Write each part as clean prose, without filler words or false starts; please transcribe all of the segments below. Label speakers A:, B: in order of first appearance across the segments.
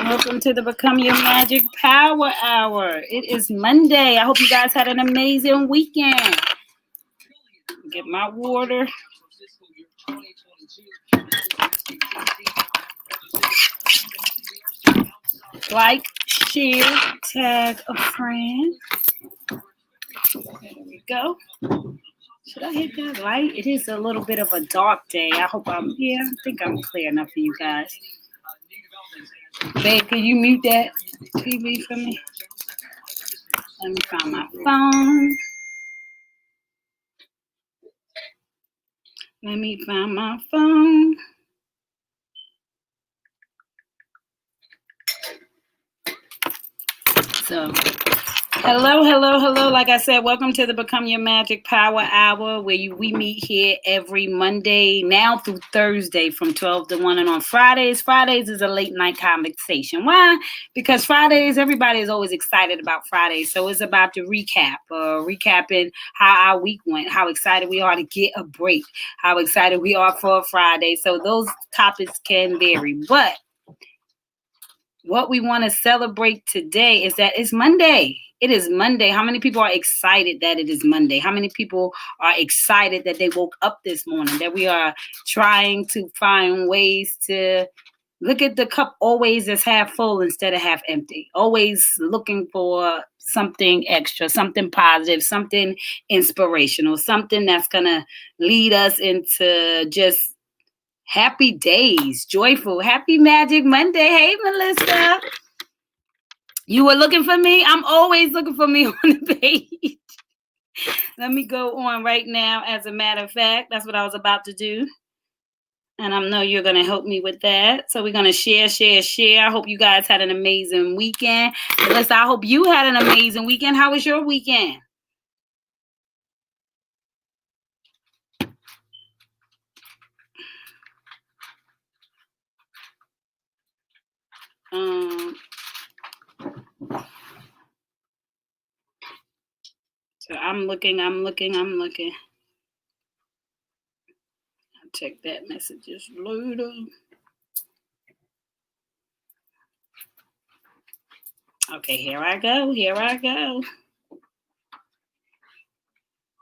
A: Welcome to the Become Your Magic Power Hour. It is Monday. I hope you guys had an amazing weekend. Get my water. Like, share, tag a friend. There we go. Should I hit that light? It is a little bit of a dark day. I think I'm clear enough for you guys. Babe, can you mute that TV for me? Let me find my phone. So, hello. Like I said, welcome to the Become Your Magic Power Hour, where we meet here every Monday, now through Thursday from 12 to 1. And on Fridays is a late night conversation. Why? Because Fridays, everybody is always excited about Fridays. So it's about the recapping how our week went, how excited we are to get a break, how excited we are for a Friday. So those topics can vary. But what we want to celebrate today is that it's Monday. It is Monday. How many people are excited that it is Monday? How many people are excited that they woke up this morning, that we are trying to find ways to look at the cup always as half full instead of half empty, always looking for something extra, something positive, something inspirational, something that's going to lead us into just happy days, joyful, happy Magic Monday. Hey, Melissa. You were looking for me? I'm always looking for me on the page. Let me go on right now. As a matter of fact, that's what I was about to do. And I know you're going to help me with that. So we're going to share. I hope you guys had an amazing weekend. Melissa, I hope you had an amazing weekend. How was your weekend? So I'm looking. I'll check that messages later. Okay, here I go.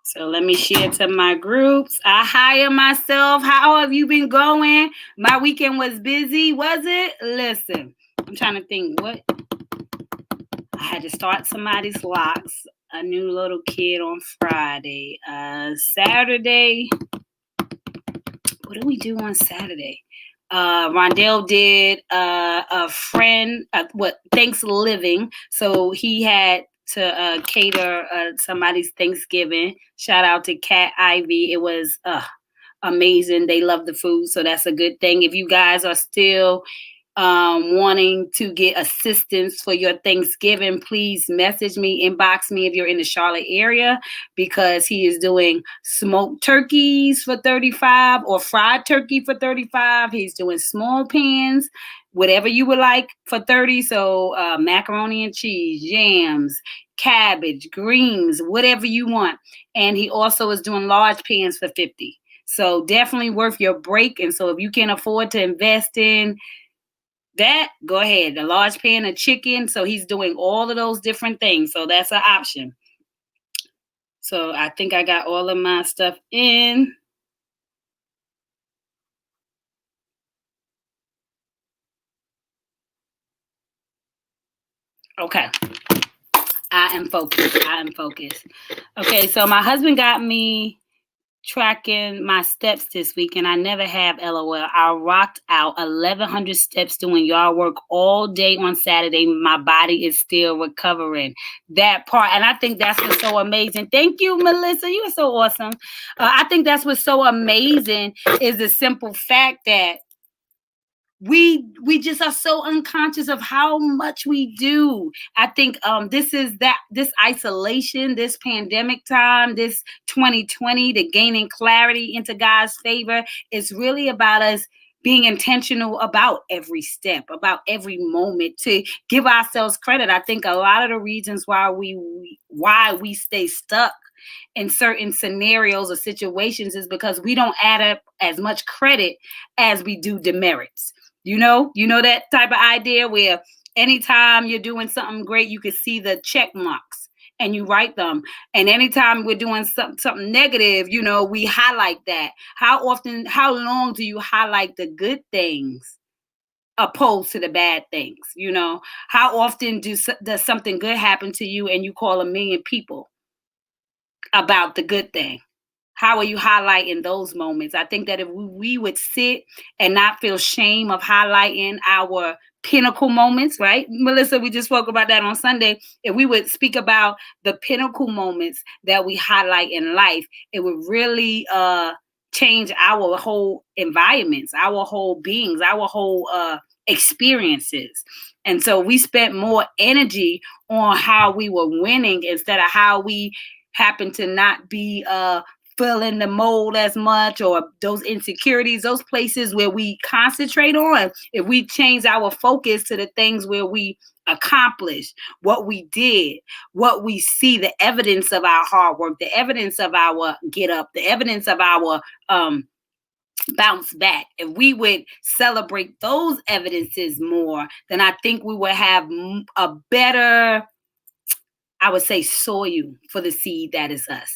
A: So let me share to my groups. I hire myself. How have you been going? My weekend was busy, was it? Listen, I'm trying to think what. I had to start somebody's locks. A new little kid on Friday. Saturday. What did we do on Saturday? Rondell did a friend, Thanksgiving. So he had to cater somebody's Thanksgiving. Shout out to Cat Ivy. It was amazing. They love the food, so that's a good thing. If you guys are still wanting to get assistance for your Thanksgiving, please message me, inbox me if you're in the Charlotte area, because he is doing smoked turkeys for $35 or fried turkey for $35. He's doing small pans, whatever you would like, for $30. So macaroni and cheese, yams, cabbage, greens, whatever you want. And he also is doing large pans for $50. So definitely worth your break. And so if you can afford to invest in that, go ahead. A large pan of chicken. So he's doing all of those different things. So that's an option. So I think I got all of my stuff in. Okay. I am focused. Okay, so my husband got me tracking my steps this week, and I never have, LOL. I rocked out 1,100 steps doing yard work all day on Saturday. My body is still recovering. That part, and I think that's what's so amazing. Thank you, Melissa. You are so awesome. I think that's what's so amazing is the simple fact that we just are so unconscious of how much we do. I think this isolation, this pandemic time, this 2020, the gaining clarity into God's favor, is really about us being intentional about every step, about every moment, to give ourselves credit. I think a lot of the reasons why we stay stuck in certain scenarios or situations is because we don't add up as much credit as we do demerits. You know that type of idea where anytime you're doing something great, you can see the check marks and you write them. And anytime we're doing something negative, we highlight that. How long do you highlight the good things opposed to the bad things? How often does something good happen to you and you call a million people about the good thing? How are you highlighting those moments? I think that if we would sit and not feel shame of highlighting our pinnacle moments, right? Melissa, we just spoke about that on Sunday. If we would speak about the pinnacle moments that we highlight in life, it would really change our whole environments, our whole beings, our whole experiences. And so we spent more energy on how we were winning instead of how we happen to not be filling the mold as much, or those insecurities, those places where we concentrate on. If we change our focus to the things where we accomplished, what we did, what we see, the evidence of our hard work, the evidence of our get up, the evidence of our bounce back. If we would celebrate those evidences more, then I think we would have a better, I would say, soil for the seed that is us.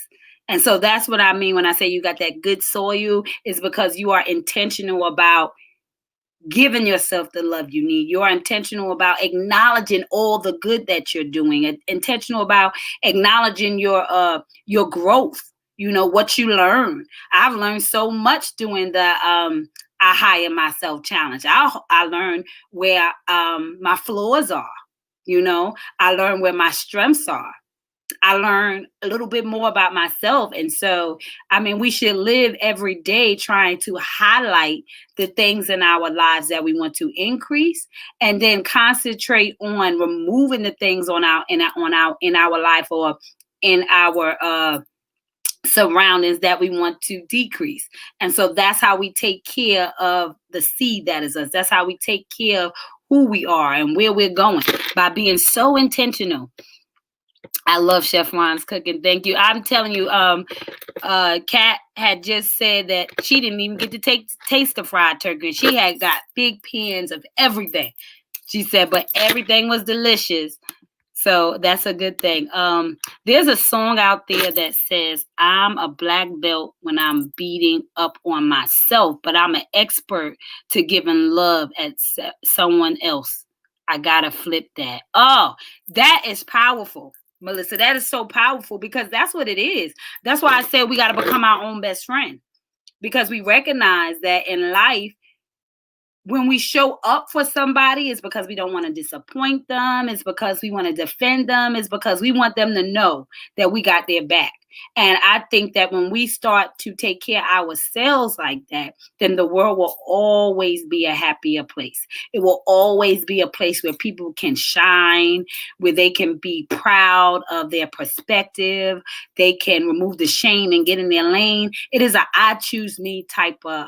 A: And so that's what I mean when I say you got that good soil, is because you are intentional about giving yourself the love you need. You're intentional about acknowledging all the good that you're doing, intentional about acknowledging your growth, what you learn. I've learned so much doing the I Hire Myself challenge. I learned where my flaws are. I learned where my strengths are. I learned a little bit more about myself. And so, we should live every day trying to highlight the things in our lives that we want to increase, and then concentrate on removing the things in our life or in our surroundings that we want to decrease. And so that's how we take care of the seed that is us. That's how we take care of who we are and where we're going, by being so intentional. I love Chef Ron's cooking. Thank you. I'm telling you, Kat had just said that she didn't even get to taste the fried turkey. She had got big pans of everything. She said, but everything was delicious. So that's a good thing. There's a song out there that says, I'm a black belt when I'm beating up on myself, but I'm an expert to giving love at someone else. I gotta flip that. Oh, that is powerful, Melissa. That is so powerful, because that's what it is. That's why I said we got to become our own best friend, because we recognize that in life, when we show up for somebody, it's because we don't want to disappoint them. It's because we want to defend them. It's because we want them to know that we got their back. And I think that when we start to take care of ourselves like that, then the world will always be a happier place. It will always be a place where people can shine, where they can be proud of their perspective. They can remove the shame and get in their lane. It is a I choose me type of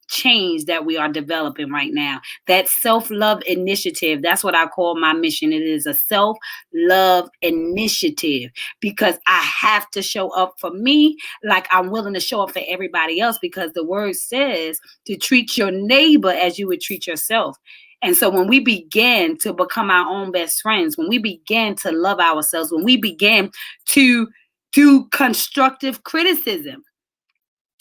A: change that we are developing right now. That self-love initiative, that's what I call my mission. It is a self-love initiative, because I have to show up for me like I'm willing to show up for everybody else, because the word says to treat your neighbor as you would treat yourself. And so when we begin to become our own best friends, when we begin to love ourselves, when we begin to do constructive criticism,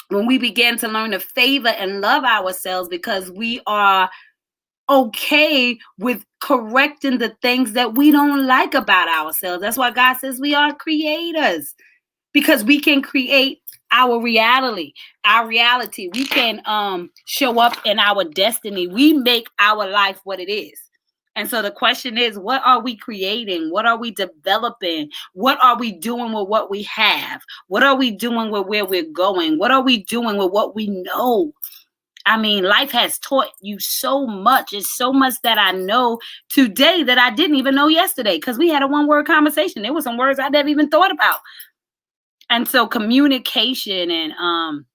A: when we begin to learn to favor and love ourselves, because we are okay with correcting the things that we don't like about ourselves. That's why God says we are creators, because we can create our reality. We can show up in our destiny. We make our life what it is. And so the question is, what are we creating? What are we developing? What are we doing with what we have? What are we doing with where we're going? What are we doing with what we know? Life has taught you so much. It's so much that I know today that I didn't even know yesterday, because we had a one-word conversation. There were some words I never even thought about. And so communication and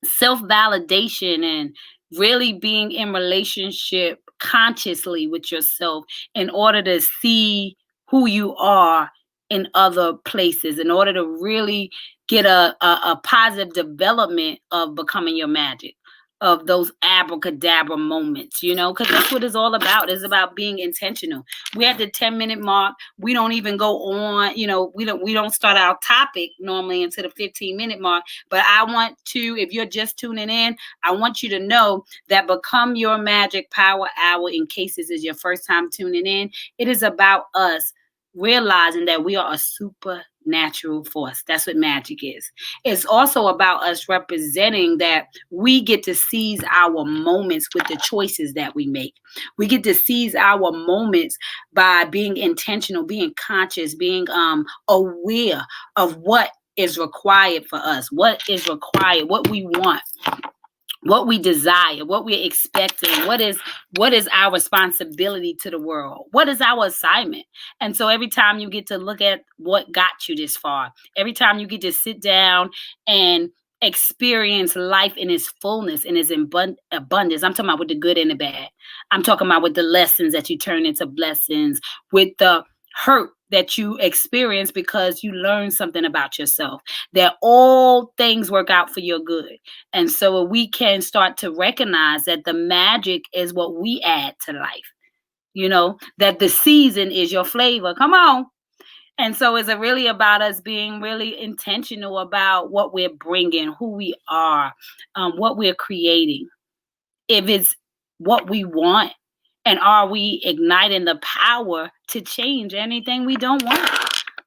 A: self-validation and really being in relationship consciously with yourself in order to see who you are in other places in order to really get a positive development of becoming your magic, of those abracadabra moments, because that's what it's all about. It's about being intentional. We're at the 10-minute mark. We don't even go on, we don't start our topic normally until the 15-minute mark. But I want to, if you're just tuning in, I want you to know that Become Your Magic Power Hour, in case this is your first time tuning in, it is about us realizing that we are a supernatural force. That's what magic is. It's also about us representing that we get to seize our moments with the choices that we make. We get to seize our moments by being intentional, being conscious, being aware of what is required for us, what is required, what we want, what we desire, what we're expecting, what is our responsibility to the world, what is our assignment. And so every time you get to look at what got you this far, every time you get to sit down and experience life in its fullness, in its abundance. I'm talking about with the good and the bad. I'm talking about with the lessons that you turn into blessings, with the hurt that you experience because you learn something about yourself, that all things work out for your good. And so we can start to recognize that the magic is what we add to life, that the season is your flavor. Come on. And so it's really about us being really intentional about what we're bringing, who we are, what we're creating. If it's what we want, and are we igniting the power to change anything we don't want?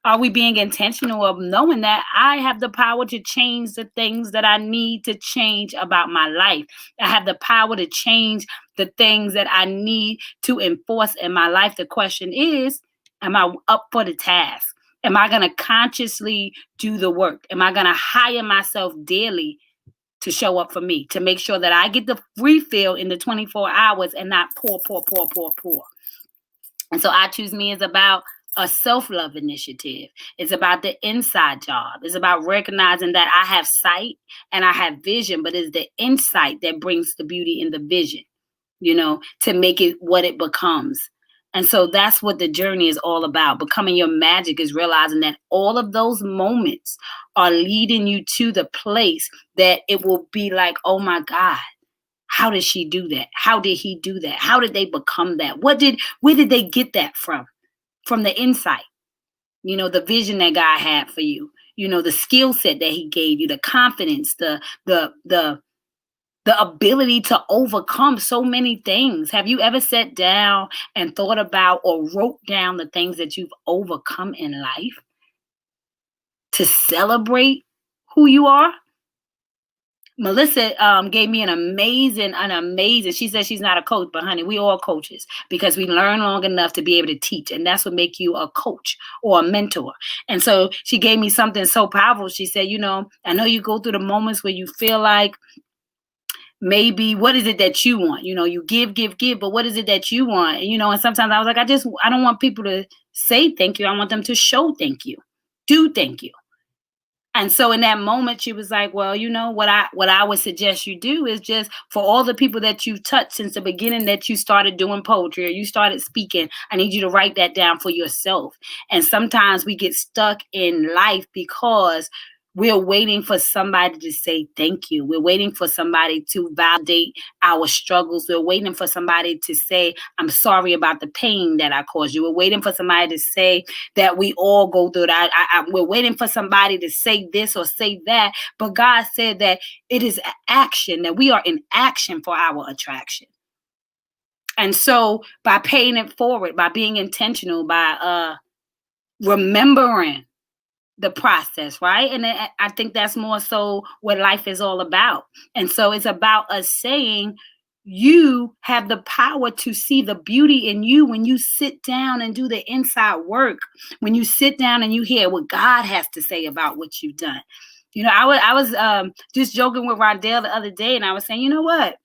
A: Are we being intentional of knowing that I have the power to change the things that I need to change about my life? I have the power to change the things that I need to enforce in my life. The question is, am I up for the task? Am I going to consciously do the work? Am I going to hire myself daily to show up for me, to make sure that I get the refill in the 24 hours and not pour, pour, pour, pour, pour? And so I Choose Me is about a self-love initiative. It's about the inside job. It's about recognizing that I have sight and I have vision, but it's the insight that brings the beauty in the vision, to make it what it becomes. And so that's what the journey is all about. Becoming your magic is realizing that all of those moments are leading you to the place that it will be like, oh my God, how did she do that? How did he do that? How did they become that? Where did they get that from? From the insight, the vision that God had for you, the skill set that he gave you, the confidence, the ability to overcome so many things. Have you ever sat down and thought about or wrote down the things that you've overcome in life to celebrate who you are? Melissa gave me an amazing, she said she's not a coach, but honey, we all coaches because we learn long enough to be able to teach. And that's what makes you a coach or a mentor. And so she gave me something so powerful. She said, I know you go through the moments where you feel like maybe what is it that you want? You give, but what is it that you want? And sometimes I was like, I don't want people to say thank you. I want them to show thank you, do thank you. And so in that moment, she was like, well, what I would suggest you do is just for all the people that you've touched since the beginning that you started doing poetry or you started speaking, I need you to write that down for yourself. And sometimes we get stuck in life because we're waiting for somebody to say thank you. We're waiting for somebody to validate our struggles. We're waiting for somebody to say, I'm sorry about the pain that I caused you. We're waiting for somebody to say that we all go through that. We're waiting for somebody to say this or say that. But God said that it is action, that we are in action for our attraction. And so by paying it forward, by being intentional, by remembering the process, right? And I think that's more so what life is all about. And so it's about us saying you have the power to see the beauty in you when you sit down and do the inside work, when you sit down and you hear what God has to say about what you've done. I was just joking with Rondell the other day, and I was saying, you know what?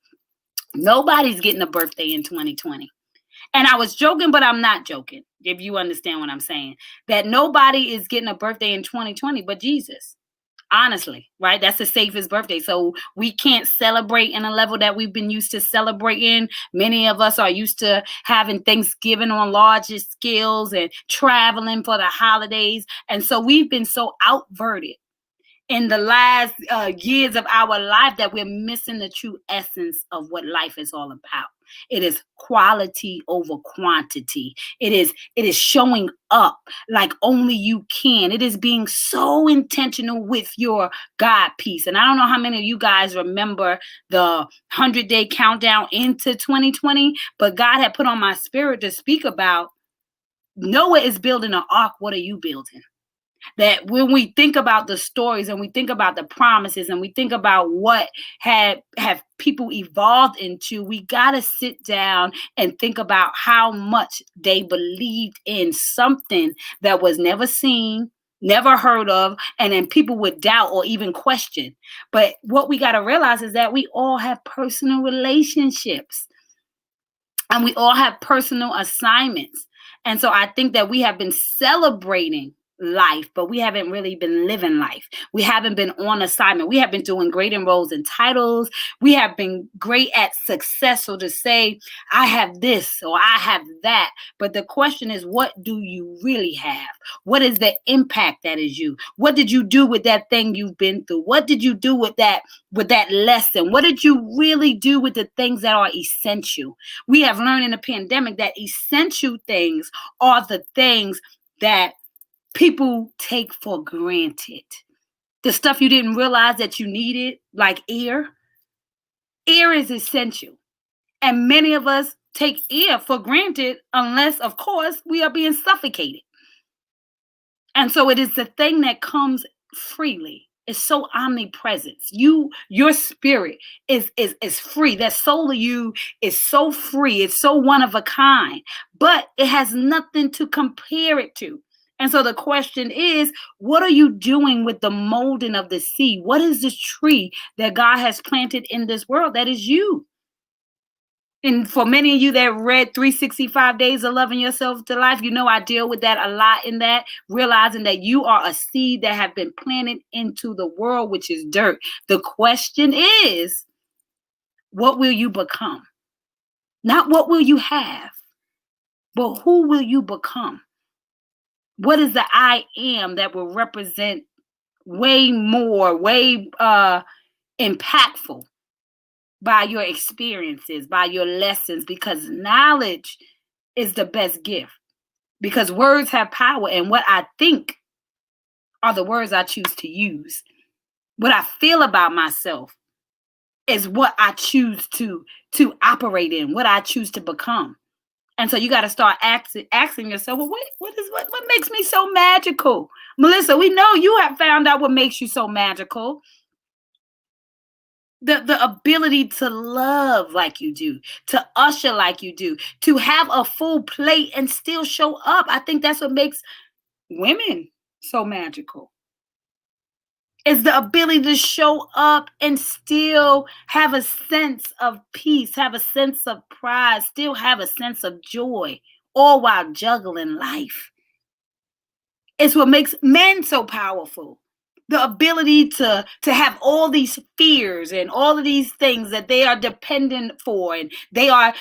A: Nobody's getting a birthday in 2020. And I was joking, but I'm not joking, if you understand what I'm saying. That nobody is getting a birthday in 2020 but Jesus. Honestly, right? That's the safest birthday. So we can't celebrate in a level that we've been used to celebrating. Many of us are used to having Thanksgiving on larger scales and traveling for the holidays. And so we've been so outverted in the last years of our life that we're missing the true essence of what life is all about. It is quality over quantity. It is showing up like only you can. It is being so intentional with your God piece. And I don't know how many of you guys remember the 100-day countdown into 2020, but God had put on my spirit to speak about Noah is building an ark. What are you building? That when we think about the stories and we think about the promises and we think about what have people evolved into, we got to sit down and think about how much they believed in something that was never seen, never heard of, and then people would doubt or even question. But what we got to realize is that we all have personal relationships and we all have personal assignments. And so I think that we have been celebrating life, but we haven't really been living life. We haven't been on assignment. We have been doing great in roles and titles. We have been great at success. So to say, I have this or I have that. But the question is, what do you really have? What is the impact that is you? What did you do with that thing you've been through? What did you do with that lesson? What did you really do with the things that are essential? We have learned in the pandemic that essential things are the things that people take for granted. The stuff you didn't realize that you needed, like air. Air is essential. And many of us take air for granted unless, of course, we are being suffocated. And so it is the thing that comes freely. It's so omnipresent. Your spirit is free. That soul of you is so free. It's so one of a kind, but it has nothing to compare it to. And so the question is, what are you doing with the molding of the seed? What is this tree that God has planted in this world? That is you. And for many of you that read 365 Days of Loving Yourself to Life, you know I deal with that a lot in that, realizing that you are a seed that have been planted into the world, which is dirt. The question is, what will you become? Not what will you have, but who will you become? What is the I am that will represent way more, way impactful by your experiences, by your lessons, because knowledge is the best gift. Because words have power, and what I think are the words I choose to use. What I feel about myself is what I choose to operate in, what I choose to become. And so you got to start asking yourself, well, what makes me so magical? Melissa, we know you have found out what makes you so magical. The ability to love like you do, to usher like you do, to have a full plate and still show up. I think that's what makes women so magical. Is the ability to show up and still have a sense of peace, have a sense of pride, still have a sense of joy, all while juggling life. It's what makes men so powerful. The ability to have all these fears and all of these things that they are dependent for, and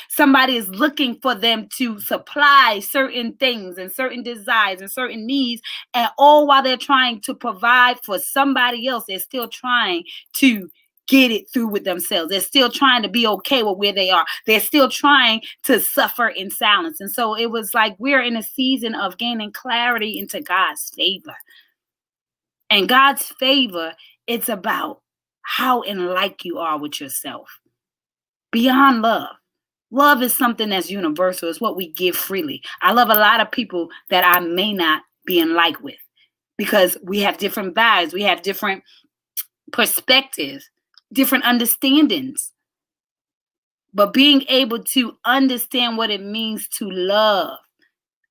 A: somebody is looking for them to supply certain things and certain desires and certain needs, and all while they're trying to provide for somebody else, they're still trying to get it through with themselves. They're still trying to be okay with where they are. They're still trying to suffer in silence. And so it was like we're in a season of gaining clarity into God's favor. And God's favor, it's about how in like you are with yourself. Beyond love. Love is something that's universal. It's what we give freely. I love a lot of people that I may not be in like with because we have different vibes. We have different perspectives, different understandings. But being able to understand what it means to love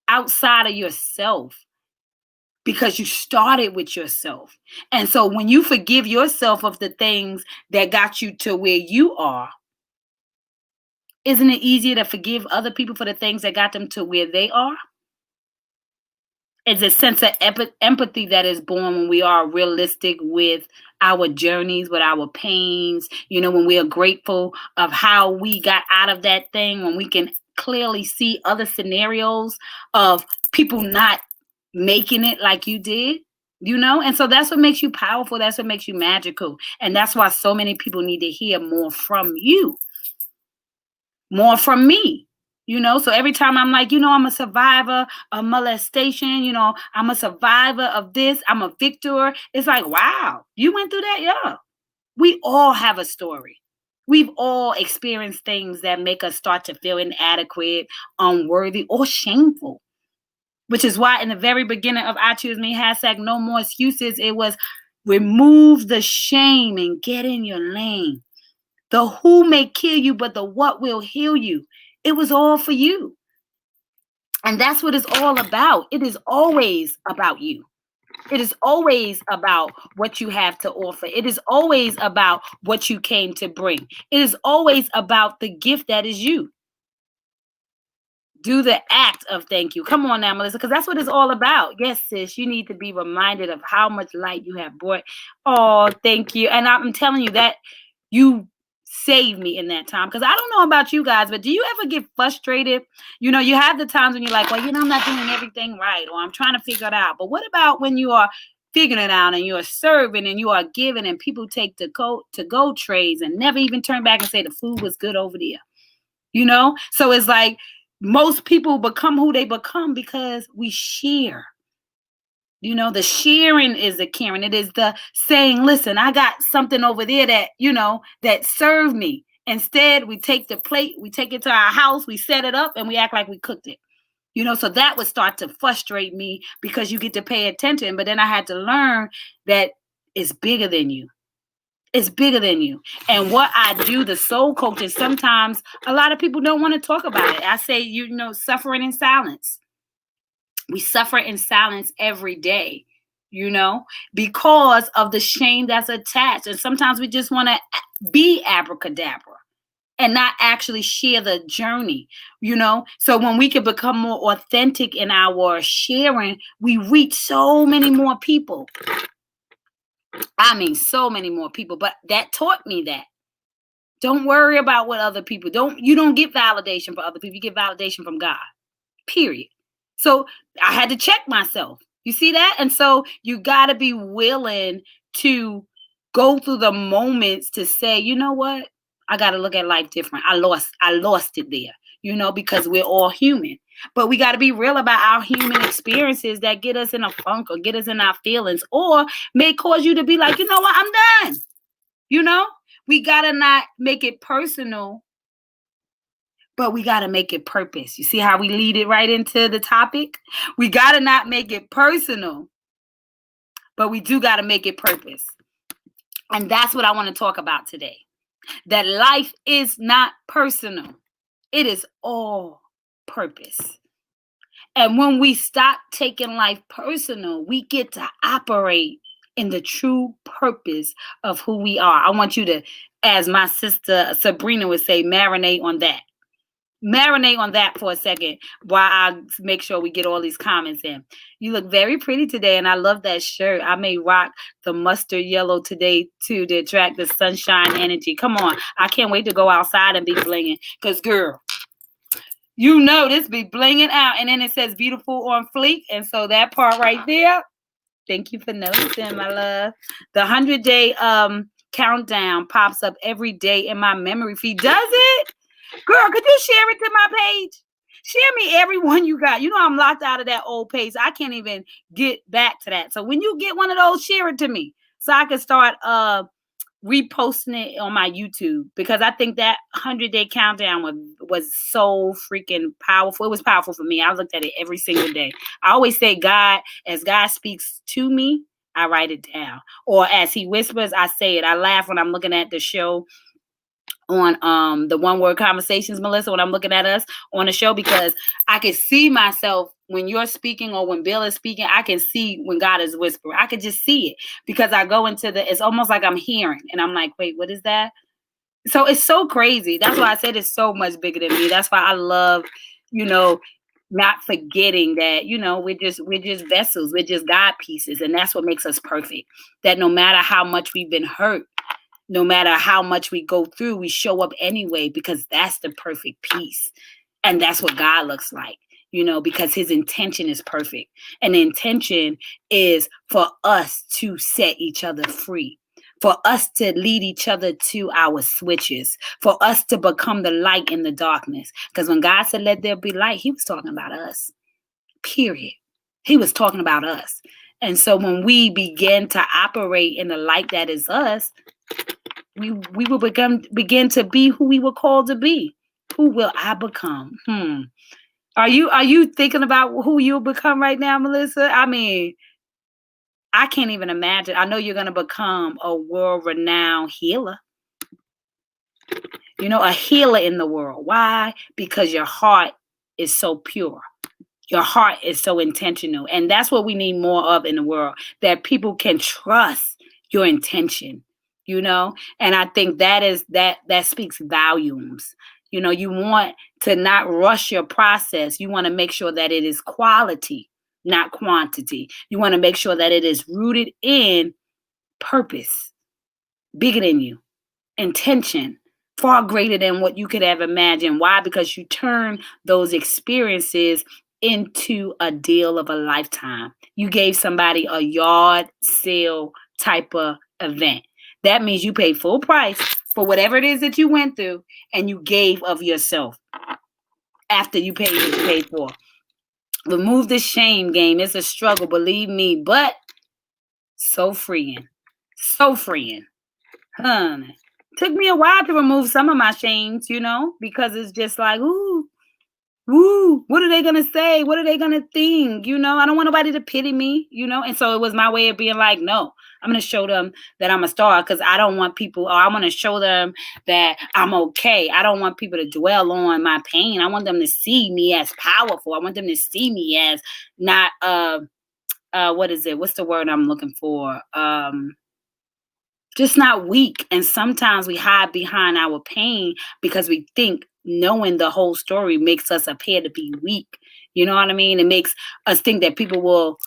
A: outside of yourself, because you started with yourself. And so when you forgive yourself of the things that got you to where you are, isn't it easier to forgive other people for the things that got them to where they are? It's a sense of empathy that is born when we are realistic with our journeys, with our pains, when we are grateful of how we got out of that thing, when we can clearly see other scenarios of people not making it like you did, and so that's what makes you powerful. That's what makes you magical. And that's why so many people need to hear more from you, more from me. So every time I'm like, I'm a survivor of molestation, I'm a survivor of this, I'm a victor. It's like, wow, you went through that? Yeah. We all have a story. We've all experienced things that make us start to feel inadequate, unworthy, or shameful. Which is why in the very beginning of I Choose Me, hashtag no more excuses, it was remove the shame and get in your lane. The who may kill you, but the what will heal you. It was all for you. And that's what it's all about. It is always about you. It is always about what you have to offer. It is always about what you came to bring. It is always about the gift that is you. Do the act of thank you. Come on now, Melissa, because that's what it's all about. Yes, sis, you need to be reminded of how much light you have brought. Oh, thank you. And I'm telling you that you saved me in that time. Because I don't know about you guys, but do you ever get frustrated? You have the times when you're like, well, I'm not doing everything right, or I'm trying to figure it out. But what about when you are figuring it out and you are serving and you are giving and people take the to-go trays and never even turn back and say the food was good over there? So it's like most people become who they become because we share. The sharing is the caring. It is the saying, listen, I got something over there that, that served me. Instead, we take the plate, we take it to our house, we set it up, and we act like we cooked it. So that would start to frustrate me because you get to pay attention. But then I had to learn that it's bigger than you. It's bigger than you. And what I do, the soul coaching, sometimes a lot of people don't want to talk about it. I say, suffering in silence. We suffer in silence every day, because of the shame that's attached. And sometimes we just want to be abracadabra and not actually share the journey, So when we can become more authentic in our sharing, we reach so many more people. I mean, so many more people, but that taught me that. Don't worry about what other people you don't get validation for other people. You get validation from God, period. So I had to check myself. You see that? And so you got to be willing to go through the moments to say, you know what? I got to look at life different. I lost it there, because we're all human. But we got to be real about our human experiences that get us in a funk or get us in our feelings or may cause you to be like, you know what, I'm done. We got to not make it personal, but we got to make it purpose. You see how we lead it right into the topic? We got to not make it personal, but we do got to make it purpose. And that's what I want to talk about today. That life is not personal. It is all purpose. And when we stop taking life personal, we get to operate in the true purpose of who we are. I want you to, as my sister Sabrina would say, marinate on that. Marinate on that for a second while I make sure we get all these comments in. You look very pretty today, and I love that shirt. I may rock the mustard yellow today, too, to attract the sunshine energy. Come on. I can't wait to go outside and be blinging because, girl, this be blinging out. And then it says beautiful on fleek. And so that part right there, thank you for noticing, my love. The 100-day countdown pops up every day in my memory feed. Does it? Girl, could you share it to my page? Share me every one you got. I'm locked out of that old page. I can't even get back to that. So when you get one of those, share it to me so I can start reposting it on my YouTube, because I think that 100-day countdown was so freaking powerful. It was powerful for me. I looked at it every single day. I always say as God speaks to me, I write it down. Or as he whispers, I say it. I laugh when I'm looking at the show on the One Word Conversations, Melissa, when I'm looking at us on the show, because I can see myself when you're speaking or when Bill is speaking. I can see when God is whispering. I could just see it because I go into it's almost like I'm hearing and I'm like, wait, what is that? So it's so crazy. That's why I said it's so much bigger than me. That's why I love, not forgetting that, we're just vessels, we're just God pieces, and that's what makes us perfect. That no matter how much we've been hurt, no matter how much we go through, we show up anyway, because that's the perfect peace. And that's what God looks like, because his intention is perfect. And the intention is for us to set each other free, for us to lead each other to our switches, for us to become the light in the darkness. Because when God said, let there be light, he was talking about us, period. He was talking about us. And so when we begin to operate in the light that is us, we will begin to be who we were called to be. Who will I become? Are you thinking about who you'll become right now, Melissa? I mean, I can't even imagine. I know you're going to become a world-renowned healer. A healer in the world. Why? Because your heart is so pure. Your heart is so intentional. And that's what we need more of in the world, that people can trust your intention, And I think that speaks volumes. You want to not rush your process. You want to make sure that it is quality, not quantity. You want to make sure that it is rooted in purpose, bigger than you, intention, far greater than what you could have imagined. Why? Because you turn those experiences into a deal of a lifetime. You gave somebody a yard sale type of event. That means you paid full price for whatever it is that you went through, and you gave of yourself after you paid what you paid for. Remove the shame game. It's a struggle, believe me, but so freeing. So freeing. Honey. Took me a while to remove some of my shames, because it's just like, ooh, what are they going to say? What are they going to think? I don't want nobody to pity me, And so it was my way of being like, no, I'm going to show them that I'm a star, because I don't want people, or I want to show them that I'm okay. I don't want people to dwell on my pain. I want them to see me as powerful. I want them to see me as not, what is it? What's the word I'm looking for? Just not weak. And sometimes we hide behind our pain because we think knowing the whole story makes us appear to be weak. You know what I mean? It makes us think that people will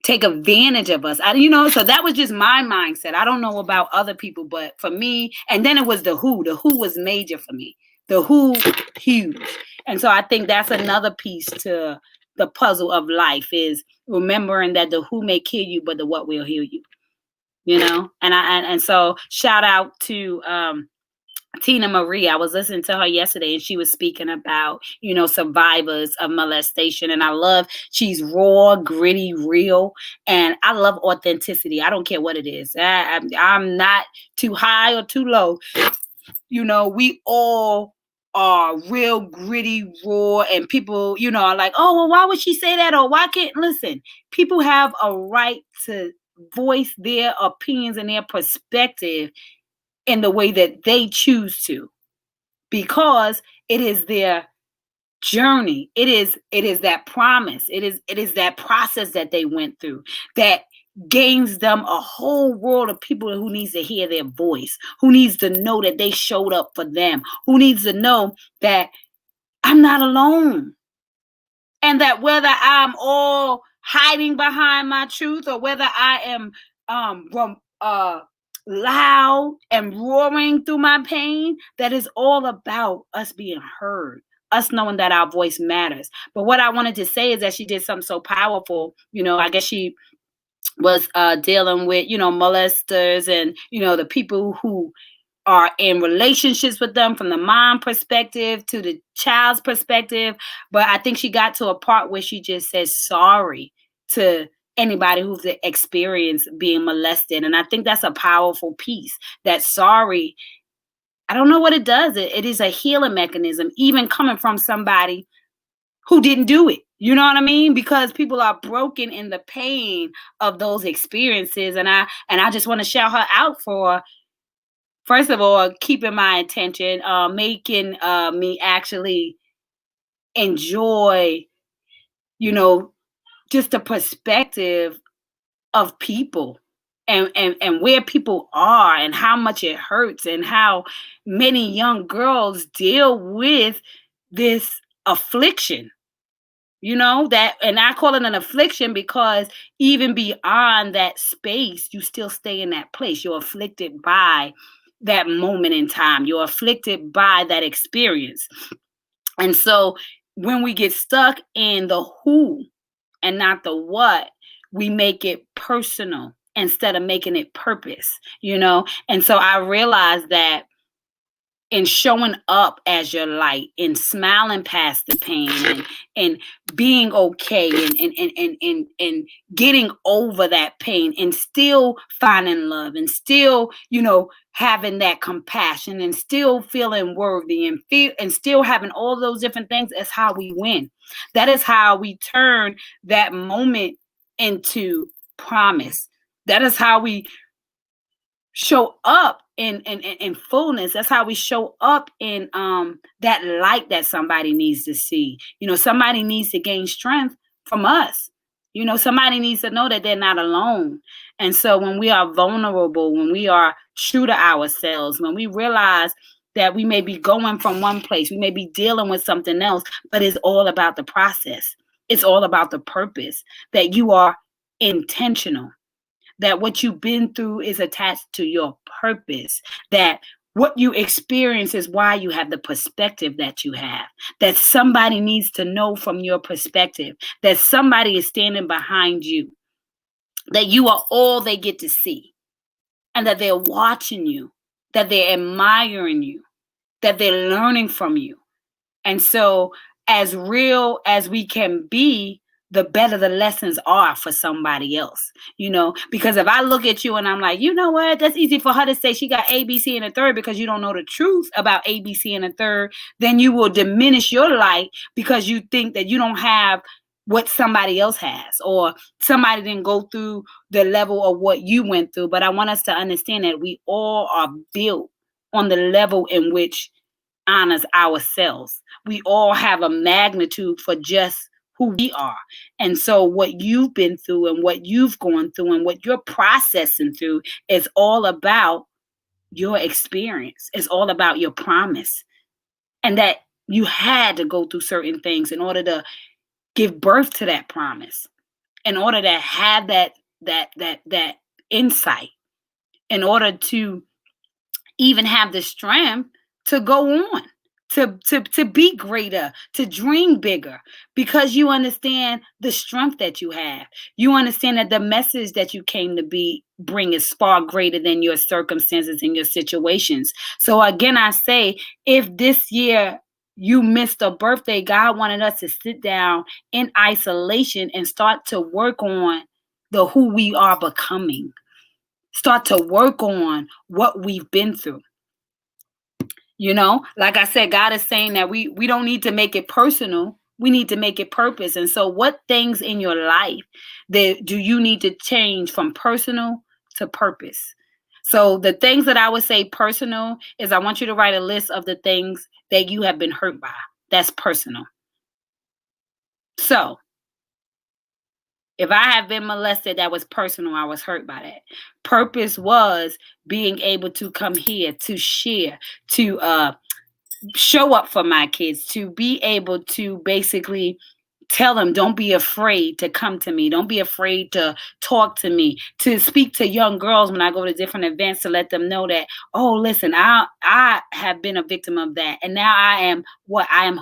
A: take advantage of us. So that was just my mindset. I don't know about other people, but for me, and then it was the who. The who was major for me. The who, huge. And so I think that's another piece to the puzzle of life, is remembering that the who may kill you, but the what will heal you. And so shout out to Tina Marie. I was listening to her yesterday, and she was speaking about, survivors of molestation. And I love, she's raw, gritty, real. And I love authenticity. I don't care what it is. I'm not too high or too low. We all are real, gritty, raw, and people, are like, oh, well, why would she say that? Or why can't, listen, people have a right to voice their opinions and their perspective in the way that they choose to, because it is their journey. It is that promise. It is that process that they went through that gains them a whole world of people who needs to hear their voice, who needs to know that they showed up for them, who needs to know that I'm not alone. And that whether I'm all hiding behind my truth, or whether I am loud and roaring through my pain, that is all about us being heard, us knowing that our voice matters. But what I wanted to say is that she did something so powerful. I guess she was dealing with, molesters and, the people who are in relationships with them, from the mom perspective to the child's perspective. But I think she got to a part where she just says sorry to anybody who's experienced being molested. And I think that's a powerful piece. That sorry, I don't know what it does. It is a healing mechanism, even coming from somebody who didn't do it. You know what I mean? Because people are broken in the pain of those experiences. And I just want to shout her out for, first of all, keeping my attention, making me actually enjoy, just the perspective of people, and where people are, and how much it hurts, and how many young girls deal with this affliction. That, and I call it an affliction because even beyond that space, you still stay in that place. You're afflicted by that moment in time. You're afflicted by that experience. And so when we get stuck in the who and not the what, we make it personal instead of making it purpose. And so I realized that in showing up as your light, in smiling past the pain, and being okay, and getting over that pain, and still finding love, and still having that compassion, and still feeling worthy, and still having all those different things. That's how we win. That is how we turn that moment into promise. That is how we show up in fullness. That's how we show up in that light that somebody needs to see. Somebody needs to gain strength from us. Somebody needs to know that they're not alone. And so when we are vulnerable, when we are true to ourselves, when we realize that we may be going from one place, we may be dealing with something else, but it's all about the process. It's all about the purpose, that you are intentional, that what you've been through is attached to your purpose, that what you experience is why you have the perspective that you have, that somebody needs to know from your perspective, that somebody is standing behind you, that you are all they get to see, and that they're watching you, that they're admiring you, that they're learning from you. And so as real as we can be, the better the lessons are for somebody else, because if I look at you and I'm like, you know what, that's easy for her to say she got A, B, C, and a third because you don't know the truth about A, B, C, and a third, then you will diminish your light because you think that you don't have what somebody else has, or somebody didn't go through the level of what you went through. But I want us to understand that we all are built on the level in which honors ourselves. We all have a magnitude for just who we are. And so what you've been through and what you've gone through and what you're processing through is all about your experience. It's all about your promise. And that you had to go through certain things in order to give birth to that promise, in order to have that insight, in order to even have the strength to go on, to be greater, to dream bigger, because you understand the strength that you have. You understand that the message that you came to bring is far greater than your circumstances and your situations. So again, I say, if this year you missed a birthday, God wanted us to sit down in isolation and start to work on the who we are becoming. Start to work on what we've been through. Like I said, God is saying that we don't need to make it personal. We need to make it purpose. And so what things in your life do you need to change from personal to purpose? So the things that I would say personal is, I want you to write a list of the things that you have been hurt by. That's personal. So if I have been molested, that was personal. I was hurt by that. Purpose was being able to come here, to share, to show up for my kids, to be able to basically tell them, don't be afraid to come to me. Don't be afraid to talk to me, to speak to young girls when I go to different events, to let them know that, oh, listen, I have been a victim of that. And now I am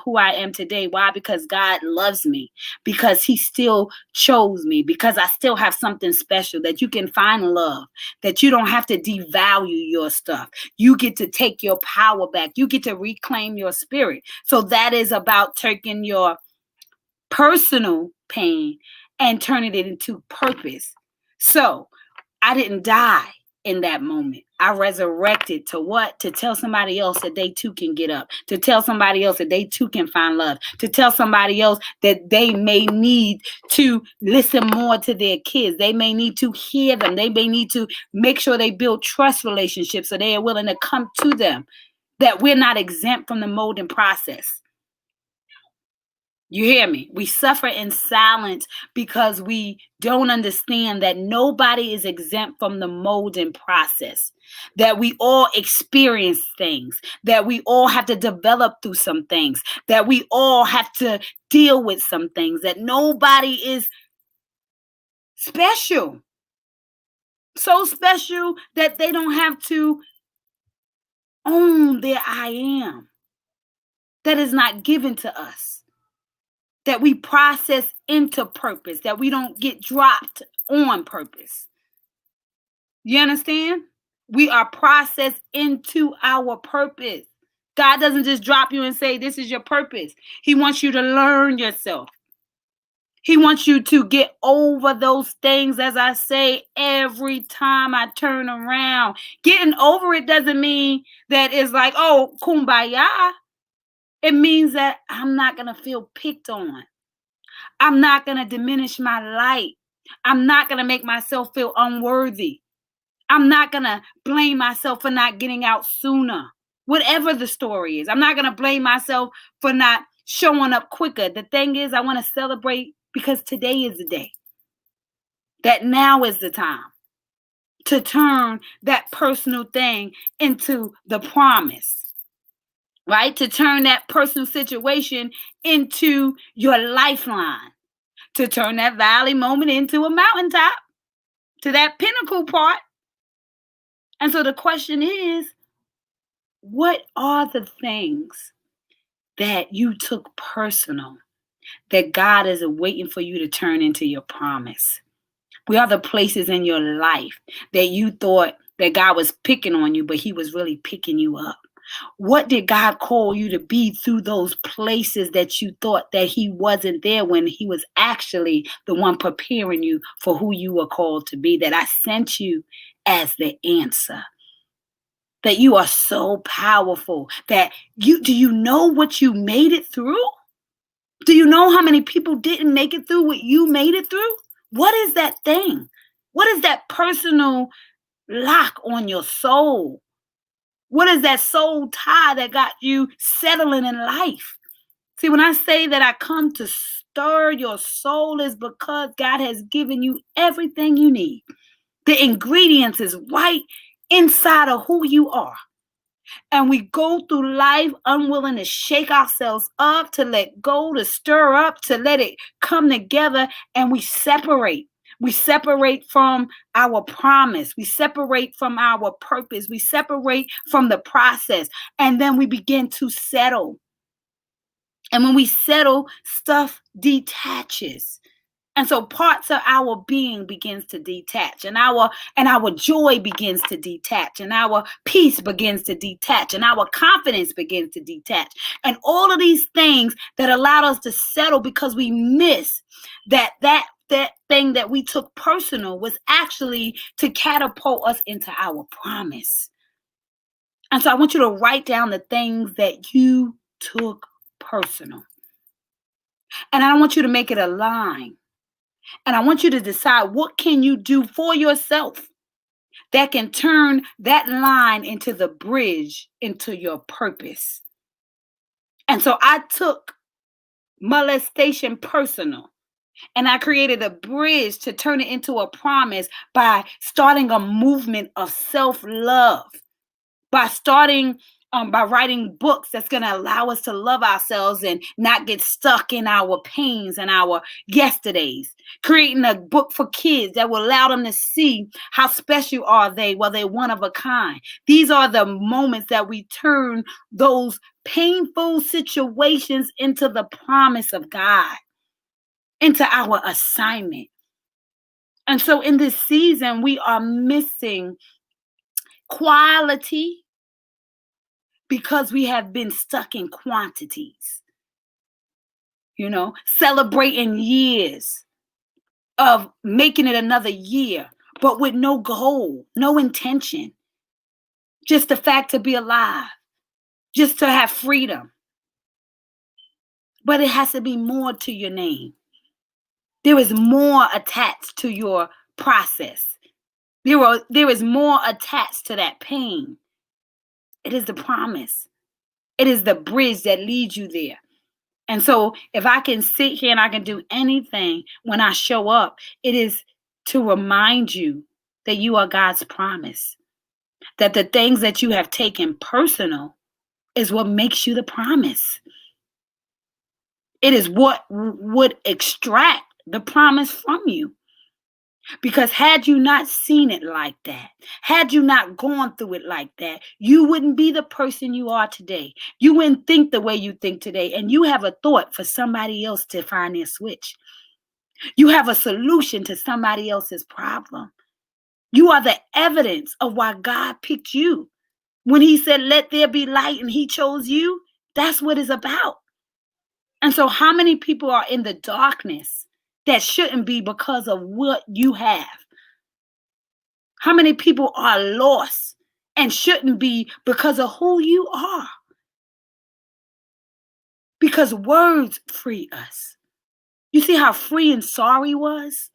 A: who I am today. Why? Because God loves me, because he still chose me, because I still have something special, that you can find love, that you don't have to devalue your stuff. You get to take your power back. You get to reclaim your spirit. So that is about taking your personal pain and turning it into purpose. So I didn't die in that moment. I resurrected to what? To tell somebody else that they too can get up, to tell somebody else that they too can find love, to tell somebody else that they may need to listen more to their kids. They may need to hear them. They may need to make sure they build trust relationships so they are willing to come to them, that we're not exempt from the molding process. You hear me? We suffer in silence because we don't understand that nobody is exempt from the molding process, that we all experience things, that we all have to develop through some things, that we all have to deal with some things, that nobody is special, so special that they don't have to own their I am. That is not given to us. That we process into purpose, that we don't get dropped on purpose. You understand? We are processed into our purpose. God doesn't just drop you and say, this is your purpose. He wants you to learn yourself. He wants you to get over those things, as I say every time I turn around. Getting over it doesn't mean that it's like, oh, kumbaya. It means that I'm not going to feel picked on. I'm not going to diminish my light. I'm not going to make myself feel unworthy. I'm not going to blame myself for not getting out sooner. Whatever the story is, I'm not going to blame myself for not showing up quicker. The thing is, I want to celebrate because today is the day. That now is the time to turn that personal thing into the promise, right? To turn that personal situation into your lifeline, to turn that valley moment into a mountaintop, to that pinnacle part. And so the question is, what are the things that you took personal that God is waiting for you to turn into your promise? What are the places in your life that you thought that God was picking on you, but he was really picking you up? What did God call you to be through those places that you thought that he wasn't there when he was actually the one preparing you for who you were called to be? That I sent you as the answer. That you are so powerful. That do you know what you made it through? Do you know how many people didn't make it through what you made it through? What is that thing? What is that personal lock on your soul? What is that soul tie that got you settling in life? See, when I say that I come to stir your soul, is because God has given you everything you need. The ingredients is right inside of who you are. And we go through life unwilling to shake ourselves up, to let go, to stir up, to let it come together, and we separate. We separate from our promise. We separate from our purpose. We separate from the process. And then we begin to settle. And when we settle, stuff detaches. And so parts of our being begins to detach, and our joy begins to detach, and our peace begins to detach, and our confidence begins to detach. And all of these things that allowed us to settle because we miss that thing that we took personal was actually to catapult us into our promise. And so I want you to write down the things that you took personal. And I want you to make it a line. And I want you to decide, what can you do for yourself that can turn that line into the bridge into your purpose? And so I took molestation personal, and I created a bridge to turn it into a promise by starting a movement of self-love, by writing books that's going to allow us to love ourselves and not get stuck in our pains and our yesterdays. Creating a book for kids that will allow them to see how special are they, well, they're one of a kind. These are the moments that we turn those painful situations into the promise of God, into our assignment. And so in this season, we are missing quality because we have been stuck in quantities, celebrating years of making it another year, but with no goal, no intention, just the fact to be alive, just to have freedom. But it has to be more to your name. There is more attached to your process. There is more attached to that pain. It is the promise. It is the bridge that leads you there. And so if I can sit here and I can do anything when I show up, it is to remind you that you are God's promise, that the things that you have taken personal is what makes you the promise. It is what would extract the promise from you. Because had you not seen it like that, had you not gone through it like that, you wouldn't be the person you are today. You wouldn't think the way you think today. And you have a thought for somebody else to find their switch. You have a solution to somebody else's problem. You are the evidence of why God picked you. When he said, let there be light, and he chose you, that's what it's about. And so how many people are in the darkness that shouldn't be because of what you have? How many people are lost and shouldn't be because of who you are? Because words free us. You see how freeing sorry was?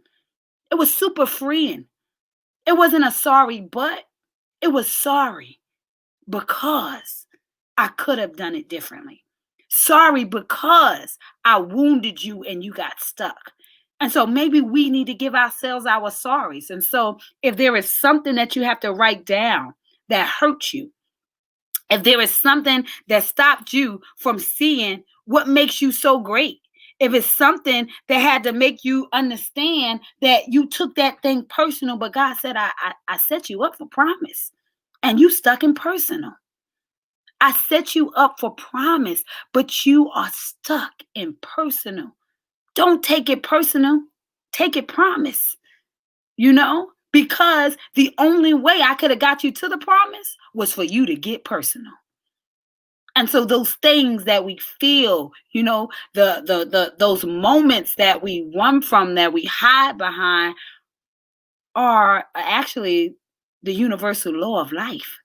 A: It was super freeing. It wasn't a sorry, but it was sorry because I could have done it differently. Sorry because I wounded you and you got stuck. And so maybe we need to give ourselves our sorries. And so if there is something that you have to write down that hurt you, if there is something that stopped you from seeing what makes you so great, if it's something that had to make you understand that you took that thing personal, but God said, I set you up for promise and you stuck in personal. I set you up for promise, but you are stuck in personal. Don't take it personal. Take it promise, because the only way I could have got you to the promise was for you to get personal. And so those things that we feel, those moments that we run from, that we hide behind, are actually the universal law of life.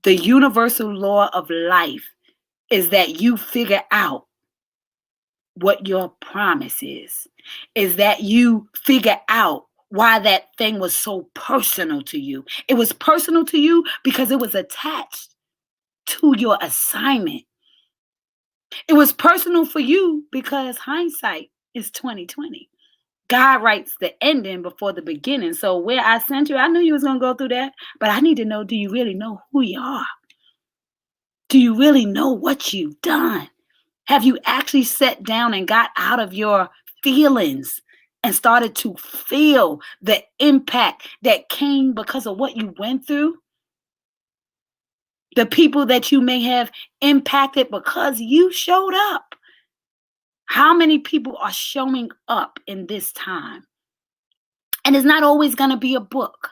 A: The universal law of life is that you figure out what your promise is that you figure out why that thing was so personal to you. It was personal to you because it was attached to your assignment. It was personal for you because hindsight is 2020. God writes the ending before the beginning. So where I sent you, I knew you was going to go through that, but I need to know, do you really know who you are? Do you really know what you've done? Have you actually sat down and got out of your feelings and started to feel the impact that came because of what you went through? The people that you may have impacted because you showed up. How many people are showing up in this time? And it's not always going to be a book.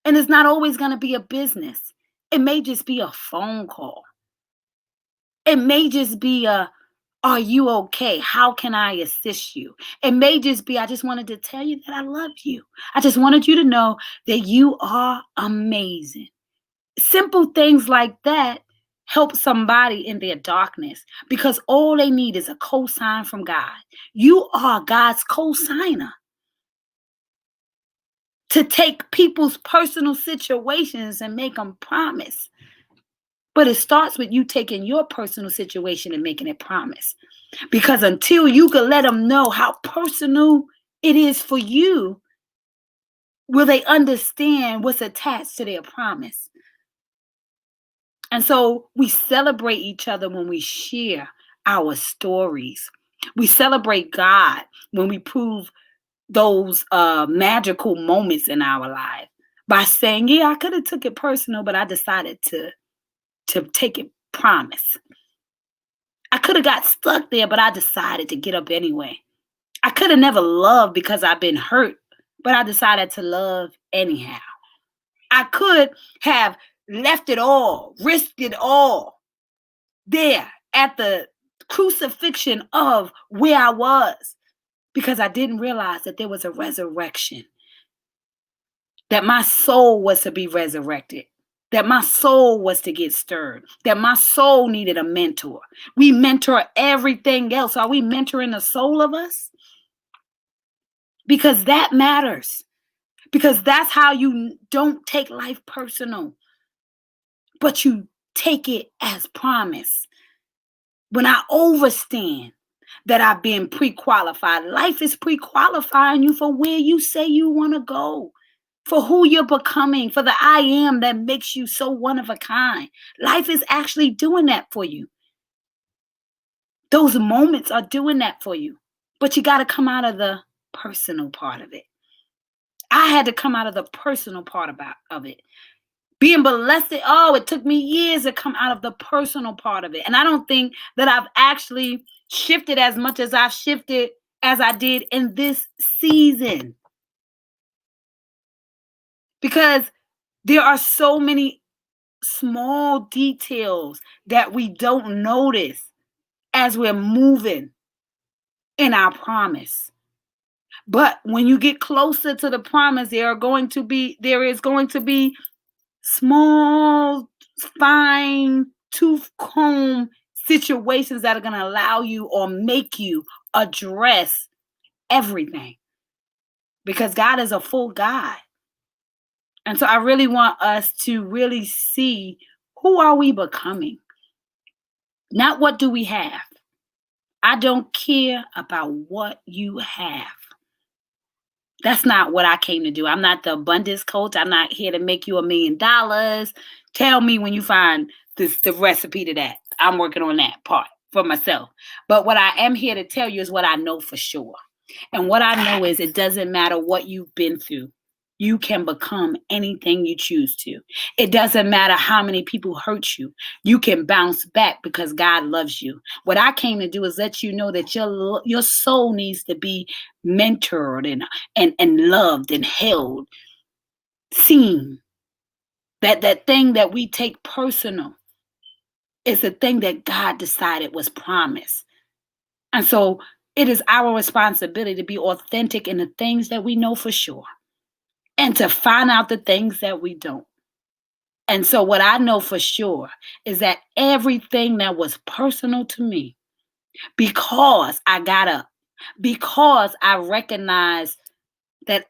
A: And it's not always going to be a business. It may just be a phone call. It may just be are you okay? How can I assist you? It may just be, I just wanted to tell you that I love you. I just wanted you to know that you are amazing. Simple things like that help somebody in their darkness because all they need is a cosign from God. You are God's cosigner to take people's personal situations and make them promise. But it starts with you taking your personal situation and making it promise. Because until you can let them know how personal it is for you, will they understand what's attached to their promise. And so we celebrate each other when we share our stories. We celebrate God when we prove those magical moments in our life by saying, yeah, I could have took it personal, but I decided to take it promise. I could have got stuck there, but I decided to get up anyway. I could have never loved because I've been hurt, but I decided to love anyhow. I could have left it all, risked it all there at the crucifixion of where I was because I didn't realize that there was a resurrection, that my soul was to be resurrected, that my soul was to get stirred, that my soul needed a mentor. We mentor everything else. Are we mentoring the soul of us? Because that matters. Because that's how you don't take life personal, but you take it as promise. when I overstand that I've been pre-qualified. Life is pre-qualifying you for where you say you want to go, for who you're becoming, for the I am that makes you so one of a kind. Life is actually doing that for you. Those moments are doing that for you. But you got to come out of the personal part of it. I had to come out of the personal part of it. Being molested, it took me years to come out of the personal part of it. And I don't think that I've actually shifted as much as I've shifted as I did in this season. Because there are so many small details that we don't notice as we're moving in our promise. But when you get closer to the promise, there is going to be small, fine, tooth comb situations that are going to allow you or make you address everything. Because God is a full God. And so I really want us to really see, who are we becoming? Not what do we have. I don't care about what you have. That's not what I came to do. I'm not the abundance coach. I'm not here to make you $1 million. Tell me when you find the recipe to that. I'm working on that part for myself. But what I am here to tell you is what I know for sure. And what I know is it doesn't matter what you've been through. You can become anything you choose to. It doesn't matter how many people hurt you. You can bounce back because God loves you. What I came to do is let you know that your soul needs to be mentored and loved and held, seen. That thing that we take personal is the thing that God decided was promised. And so it is our responsibility to be authentic in the things that we know for sure, and to find out the things that we don't. And so what I know for sure is that everything that was personal to me, because I got up, because I recognized that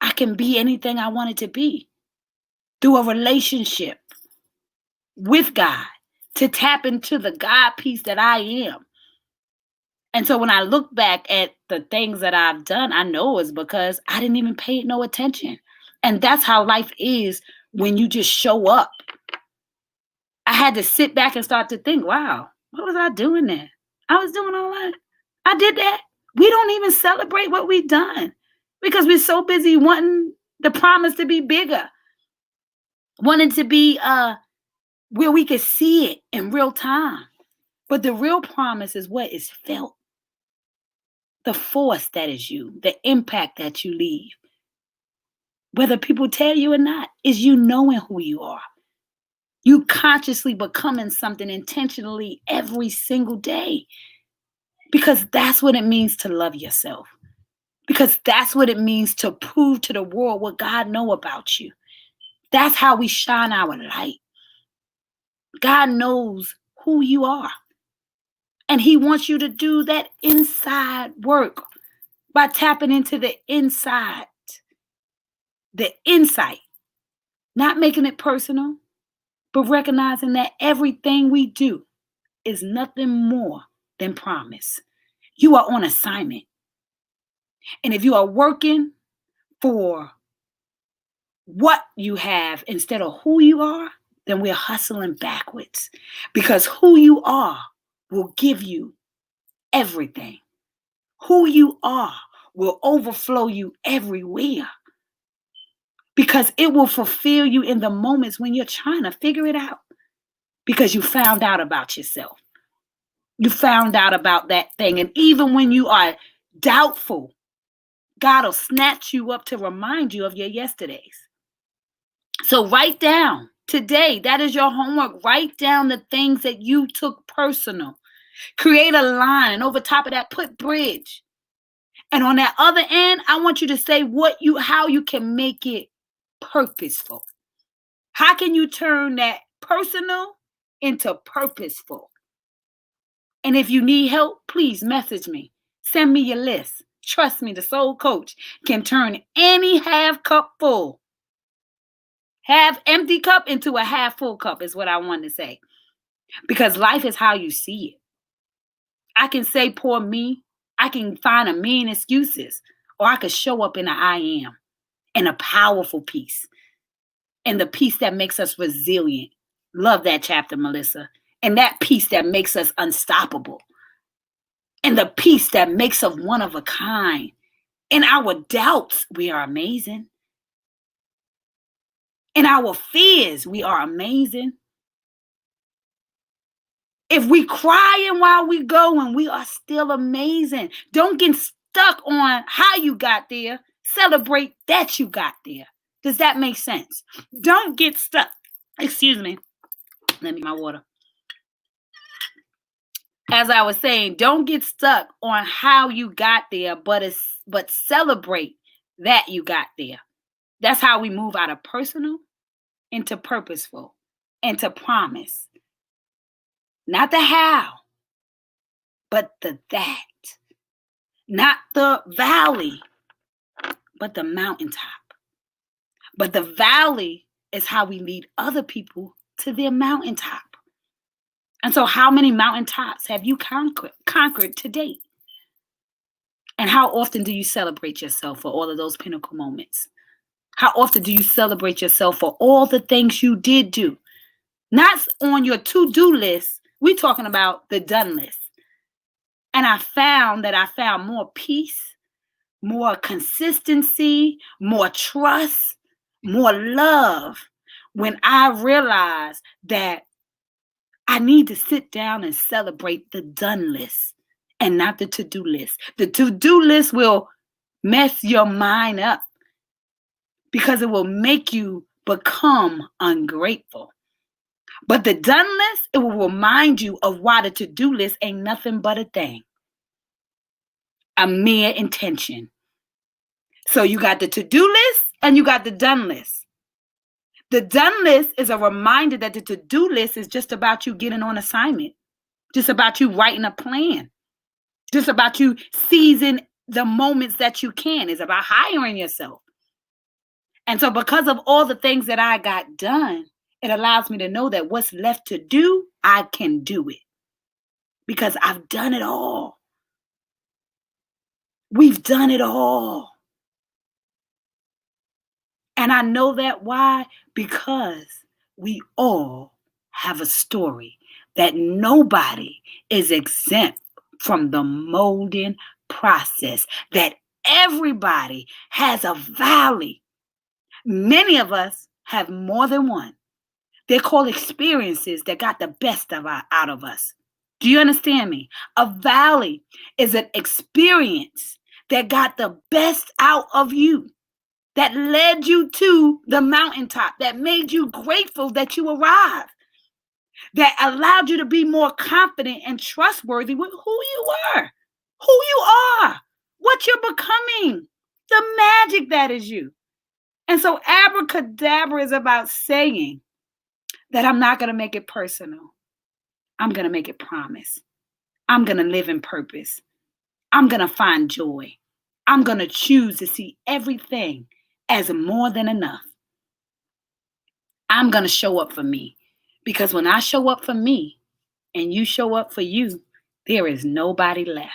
A: I can be anything I wanted to be through a relationship with God, to tap into the God piece that I am. And so when I look back at the things that I've done, I know it's because I didn't even pay it no attention. And that's how life is when you just show up. I had to sit back and start to think, wow, what was I doing there? I was doing all that. I did that. We don't even celebrate what we've done because we're so busy wanting the promise to be bigger, wanting to be where we could see it in real time. But the real promise is what is felt. The force that is you, the impact that you leave, whether people tell you or not, is you knowing who you are. You consciously becoming something intentionally every single day. Because that's what it means to love yourself. Because that's what it means to prove to the world what God knows about you. That's how we shine our light. God knows who you are. And he wants you to do that inside work by tapping into the inside, the insight, not making it personal, but recognizing that everything we do is nothing more than promise. You are on assignment. And if you are working for what you have instead of who you are, then we're hustling backwards, because who you are will give you everything. Who you are will overflow you everywhere, because it will fulfill you in the moments when you're trying to figure it out, because you found out about yourself. You found out about that thing. And even when you are doubtful, God will snatch you up to remind you of your yesterdays. So write down today, that is your homework. Write down the things that you took personal. Create a line, and over top of that, put bridge. And on that other end, I want you to say how you can make it purposeful. How can you turn that personal into purposeful? And if you need help, please message me. Send me your list. Trust me, the soul coach can turn any half cup full, half empty cup into a half full cup, is what I want to say. Because life is how you see it. I can say poor me. I can find a million excuses. Or I could show up in a I am, in a powerful peace, in the peace that makes us resilient. Love that chapter, Melissa. And that peace that makes us unstoppable. And the peace that makes us one of a kind. In our doubts, we are amazing. In our fears, we are amazing. If we crying while we going, we are still amazing. Don't get stuck on how you got there. Celebrate that you got there. Does that make sense? Don't get stuck. Excuse me. Let me get my water. As I was saying, don't get stuck on how you got there, but celebrate that you got there. That's how we move out of personal into purposeful, into promise. Not the how, but the that. Not the valley, but the mountaintop. But the valley is how we lead other people to their mountaintop. And so how many mountaintops have you conquered to date? And how often do you celebrate yourself for all of those pinnacle moments? How often do you celebrate yourself for all the things you did do? Not on your to-do list. We're talking about the done list. And I found more peace, more consistency, more trust, more love when I realized that I need to sit down and celebrate the done list and not the to-do list. The to-do list will mess your mind up because it will make you become ungrateful. But the done list, it will remind you of why the to-do list ain't nothing but a thing. A mere intention. So you got the to-do list and you got the done list. The done list is a reminder that the to-do list is just about you getting on assignment. Just about you writing a plan. Just about you seizing the moments that you can. It's about hiring yourself. And so because of all the things that I got done, it allows me to know that what's left to do, I can do it. Because I've done it all. We've done it all. And I know that why? Because we all have a story that nobody is exempt from the molding process, that everybody has a valley. Many of us have more than one. They're called experiences that got the best out of us. Do you understand me? A valley is an experience that got the best out of you, that led you to the mountaintop, that made you grateful that you arrived, that allowed you to be more confident and trustworthy with who you were, who you are, what you're becoming, the magic that is you. And so Abracadabra is about saying that I'm not going to make it personal. I'm going to make it promise. I'm going to live in purpose. I'm going to find joy. I'm going to choose to see everything as more than enough. I'm going to show up for me. Because when I show up for me and you show up for you, there is nobody left.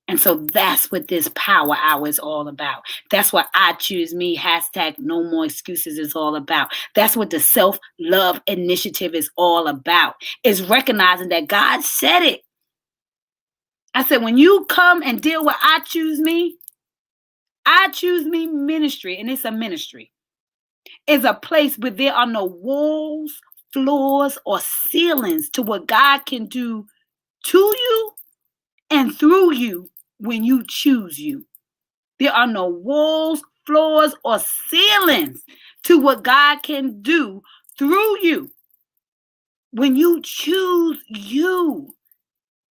A: And so that's what this power hour is all about. That's what I choose me, #no more excuses is all about. That's what the self-love initiative is all about. It's recognizing that God said it. I said, when you come and deal with I choose me ministry, and it's a ministry. It's a place where there are no walls, floors, or ceilings to what God can do to you and through you when you choose you. There are no walls, floors, or ceilings to what God can do through you when you choose you.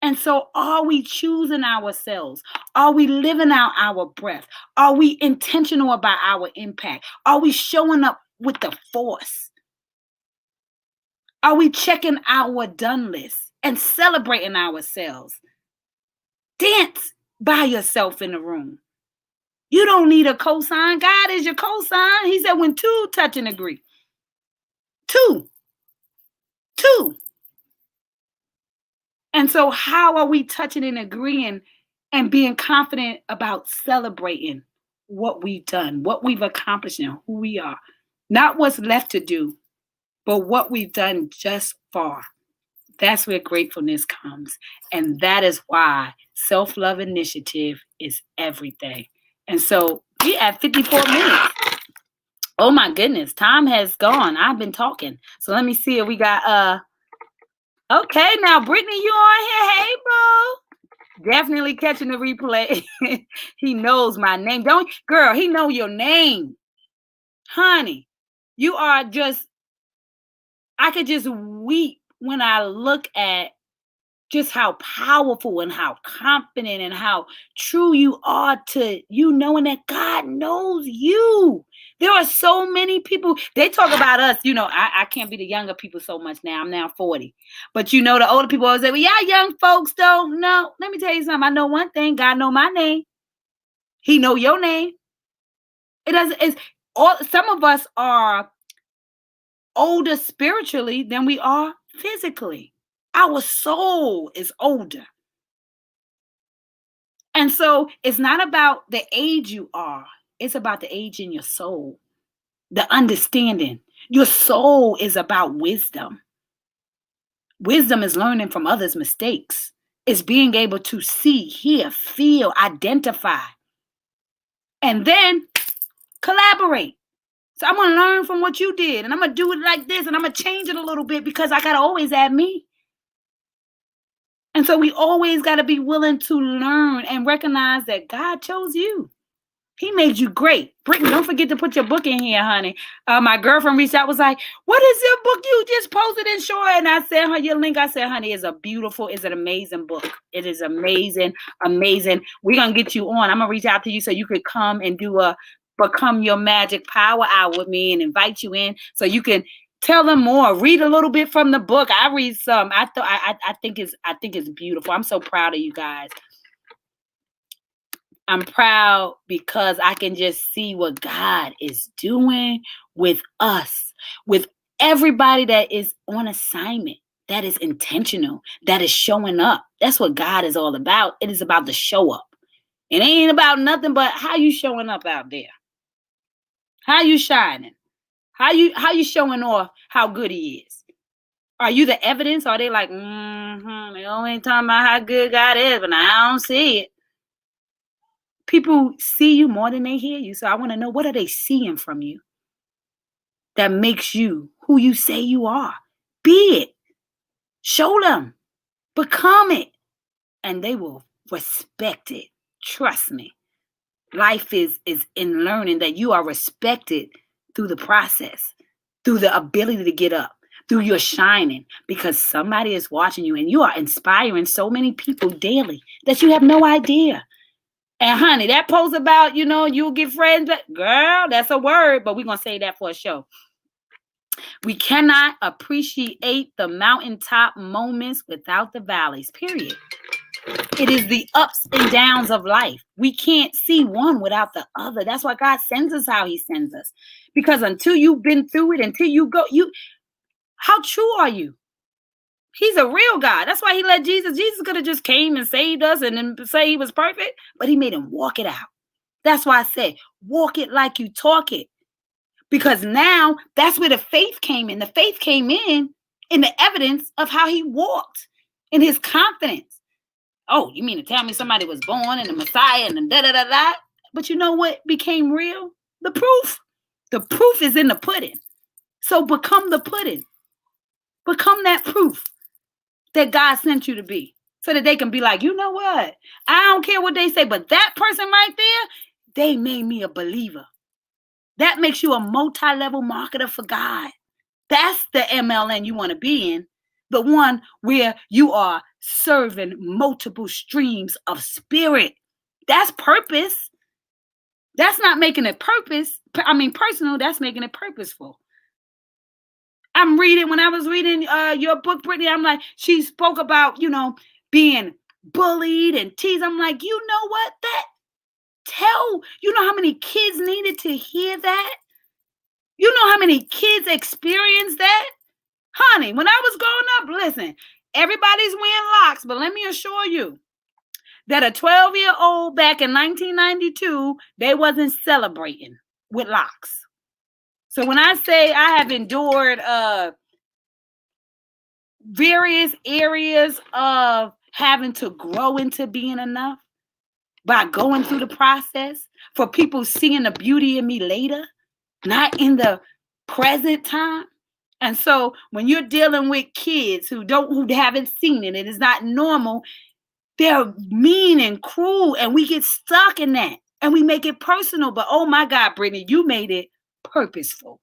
A: And so are we choosing ourselves? Are we living out our breath? Are we intentional about our impact? Are we showing up with the force? Are we checking our done list and celebrating ourselves? Dance by yourself in the room. You don't need a cosign. God is your cosign. He said when two touch and agree. Two. And so how are we touching and agreeing and being confident about celebrating what we've done, what we've accomplished, and who we are? Not what's left to do, but what we've done just far. That's where gratefulness comes. And that is why self-love initiative is everything. And so we at 54 minutes. Oh my goodness, time has gone. I've been talking. So let me see if we got okay, now Brittany, you on here. Hey, boo. Definitely catching the replay. He knows my name. Don't girl, he know your name. Honey, you are just I could just weep when I look at just how powerful and how confident and how true you are to you knowing that God knows you. There are so many people, they talk about us, I can't be the younger people so much now. I'm now 40. But the older people always say, well, y'all young folks don't know. Let me tell you something. I know one thing. God know my name. He know your name. Some of us are older spiritually than we are physically. Our soul is older. And so it's not about the age you are. It's about the age in your soul, the understanding. Your soul is about wisdom. Wisdom is learning from others' mistakes. It's being able to see, hear, feel, identify, and then collaborate. So I'm going to learn from what you did, and I'm going to do it like this, and I'm going to change it a little bit because I got to always add me. And so we always got to be willing to learn and recognize that God chose you. He made you great. Brittany, don't forget to put your book in here, honey. My girlfriend reached out, was like, what is your book you just posted in short? And I sent her your link. I said, honey, it's an amazing book. It is amazing, amazing. We're going to get you on. I'm going to reach out to you so you could come and do a Become Your Magic Power Hour with me and invite you in so you can tell them more. Read a little bit from the book. I read some. I think it's beautiful. I'm so proud of you guys. I'm proud because I can just see what God is doing with us, with everybody that is on assignment, that is intentional, that is showing up. That's what God is all about. It is about the show up. It ain't about nothing but how you showing up out there. How you shining? How you showing off how good he is? Are you the evidence? Or are they like, they only talking about how good God is, but I don't see it. People see you more than they hear you. So I want to know, what are they seeing from you that makes you who you say you are? Be it. Show them. Become it. And they will respect it. Trust me. Life is in learning that you are respected through the process, through the ability to get up, through your shining, because somebody is watching you and you are inspiring so many people daily that you have no idea. And honey, that post about, you'll get friends, but girl, that's a word, but we're going to say that for a show. We cannot appreciate the mountaintop moments without the valleys, period. It is the ups and downs of life. We can't see one without the other. That's why God sends us how he sends us. Because until you've been through it, until you go, how true are you? He's a real God. That's why he let Jesus. Jesus could have just came and saved us and then say he was perfect, but he made him walk it out. That's why I said, walk it like you talk it. Because now that's where the faith came in. The faith came in the evidence of how he walked, in his confidence. Oh, you mean to tell me somebody was born and the Messiah and da-da-da-da? But you know what became real? The proof. The proof is in the pudding. So become the pudding. Become that proof that God sent you to be, so that they can be like, you know what? I don't care what they say, but that person right there, they made me a believer. That makes you a multi-level marketer for God. That's the MLN you want to be in. The one where you are serving multiple streams of spirit. That's purpose. That's not making it personal. That's making it purposeful. When I was reading your book, Brittany, I'm like, she spoke about, being bullied and teased. I'm like, you know what? You know how many kids needed to hear that? You know how many kids experienced that? Honey, when I was growing up, listen, Everybody's wearing locks, but let me assure you that a 12-year-old back in 1992, they wasn't celebrating with locks. So when I say I have endured various areas of having to grow into being enough by going through the process, for people seeing the beauty in me later, not in the present time. And so when you're dealing with kids who haven't seen it, it is not normal. They're mean and cruel, and we get stuck in that, and we make it personal. But oh my God, Brittany, you made it purposeful.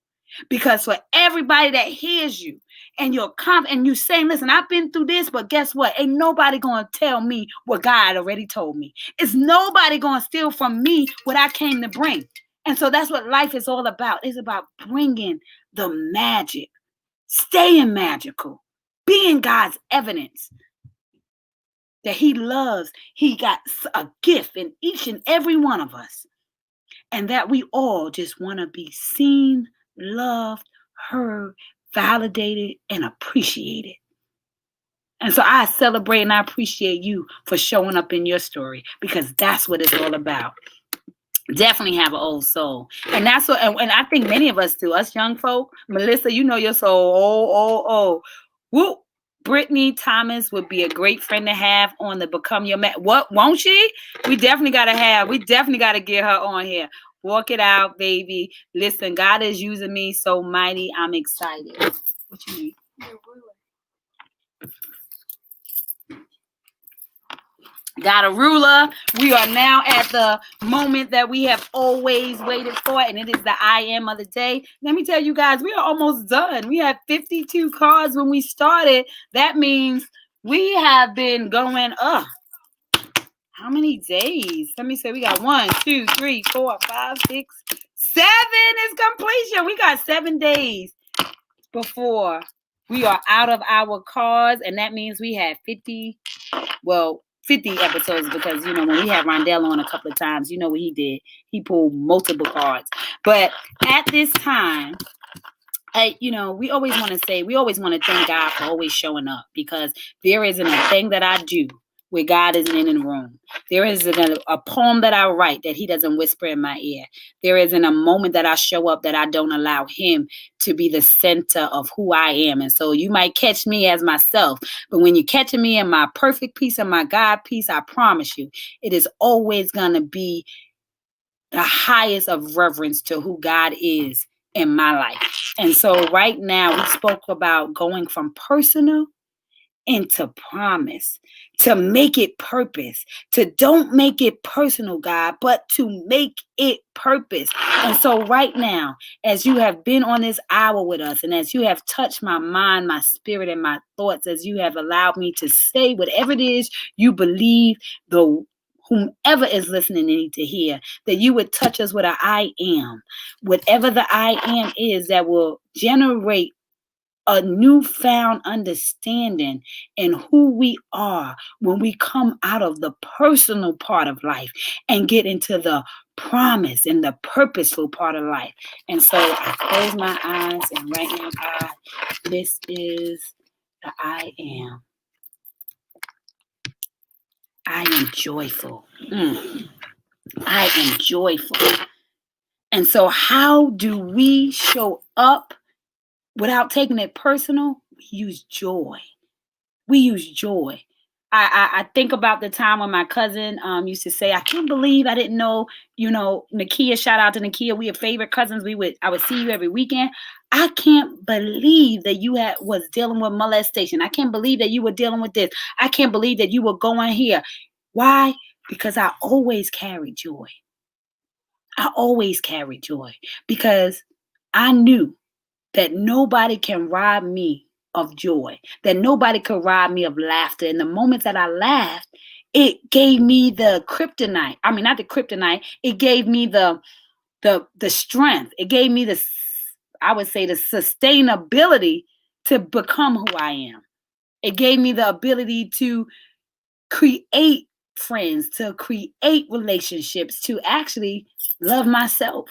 A: Because for everybody that hears you and you're and you saying, listen, I've been through this, but guess what? Ain't nobody going to tell me what God already told me. It's nobody going to steal from me what I came to bring. And so that's what life is all about. It's about bringing the magic, staying magical, being God's evidence that he loves. He got a gift in each and every one of us. And that we all just want to be seen, loved, heard, validated, and appreciated. And so I celebrate and I appreciate you for showing up in your story, because that's what it's all about. Definitely have an old soul. And that's what, and I think many of us do, us young folk. Melissa, you know your soul. Oh. Whoop. Brittany Thomas would be a great friend to have on the Become Your Man. What, won't she? We definitely got to get her on here. Walk it out, baby. Listen, God is using me so mighty. I'm excited. What you need? Got a ruler. We are now at the moment that we have always waited for, and it is the I am of the day. Let me tell you guys, we are almost done. We had 52 cards when we started. That means we have been going up. How many days? Let me say we got 1, 2, 3, 4, 5, 6, 7 is completion. We got 7 days before we are out of our cards, and that means we had 50 episodes, because, you know, when we had Rondell on a couple of times, you know what he did? He pulled multiple cards. But at this time, we always want to thank God for always showing up, because there isn't a thing that I do where God isn't in the room. There isn't a poem that I write that he doesn't whisper in my ear. There isn't a moment that I show up that I don't allow him to be the center of who I am. And so you might catch me as myself, but when you're catching me in my perfect peace and my God peace, I promise you, it is always going to be the highest of reverence to who God is in my life. And so right now we spoke about going from personal into promise, to make it purpose, to don't make it personal, God, but to make it purpose. And so right now, as you have been on this hour with us, and as you have touched my mind, my spirit, and my thoughts, as you have allowed me to say whatever it is you believe, whomever is listening need to hear, that you would touch us with an I am, whatever the I am is, that will generate a newfound understanding in who we are when we come out of the personal part of life and get into the promise and the purposeful part of life. And so I close my eyes, and right now, God, this is the I am. I am joyful. I am joyful. And so how do we show up without taking it personal? We use joy. I think about the time when my cousin used to say, I can't believe I didn't know, Nakia, shout out to Nakia. We are favorite cousins. I would see you every weekend. I can't believe that you was dealing with molestation. I can't believe that you were dealing with this. I can't believe that you were going here. Why? Because I always carried joy. Because I knew that nobody can rob me of joy, that nobody could rob me of laughter. And the moments that I laughed, it gave me the kryptonite. I mean, not the kryptonite. It gave me the strength. It gave me the sustainability to become who I am. It gave me the ability to create friends, to create relationships, to actually love myself.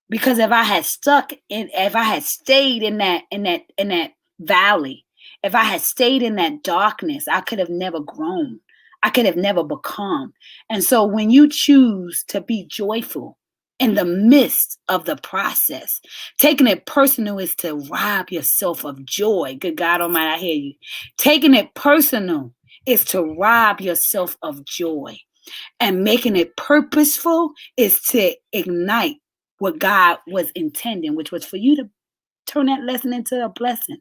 A: Because if I had stayed in that valley, If I had stayed in that darkness, I could have never grown. I could have never become. And so when you choose to be joyful in the midst of the process, taking it personal is to rob yourself of joy. Good God Almighty, I hear you. Taking it personal is to rob yourself of joy. And making it purposeful is to ignite what God was intending, which was for you to turn that lesson into a blessing.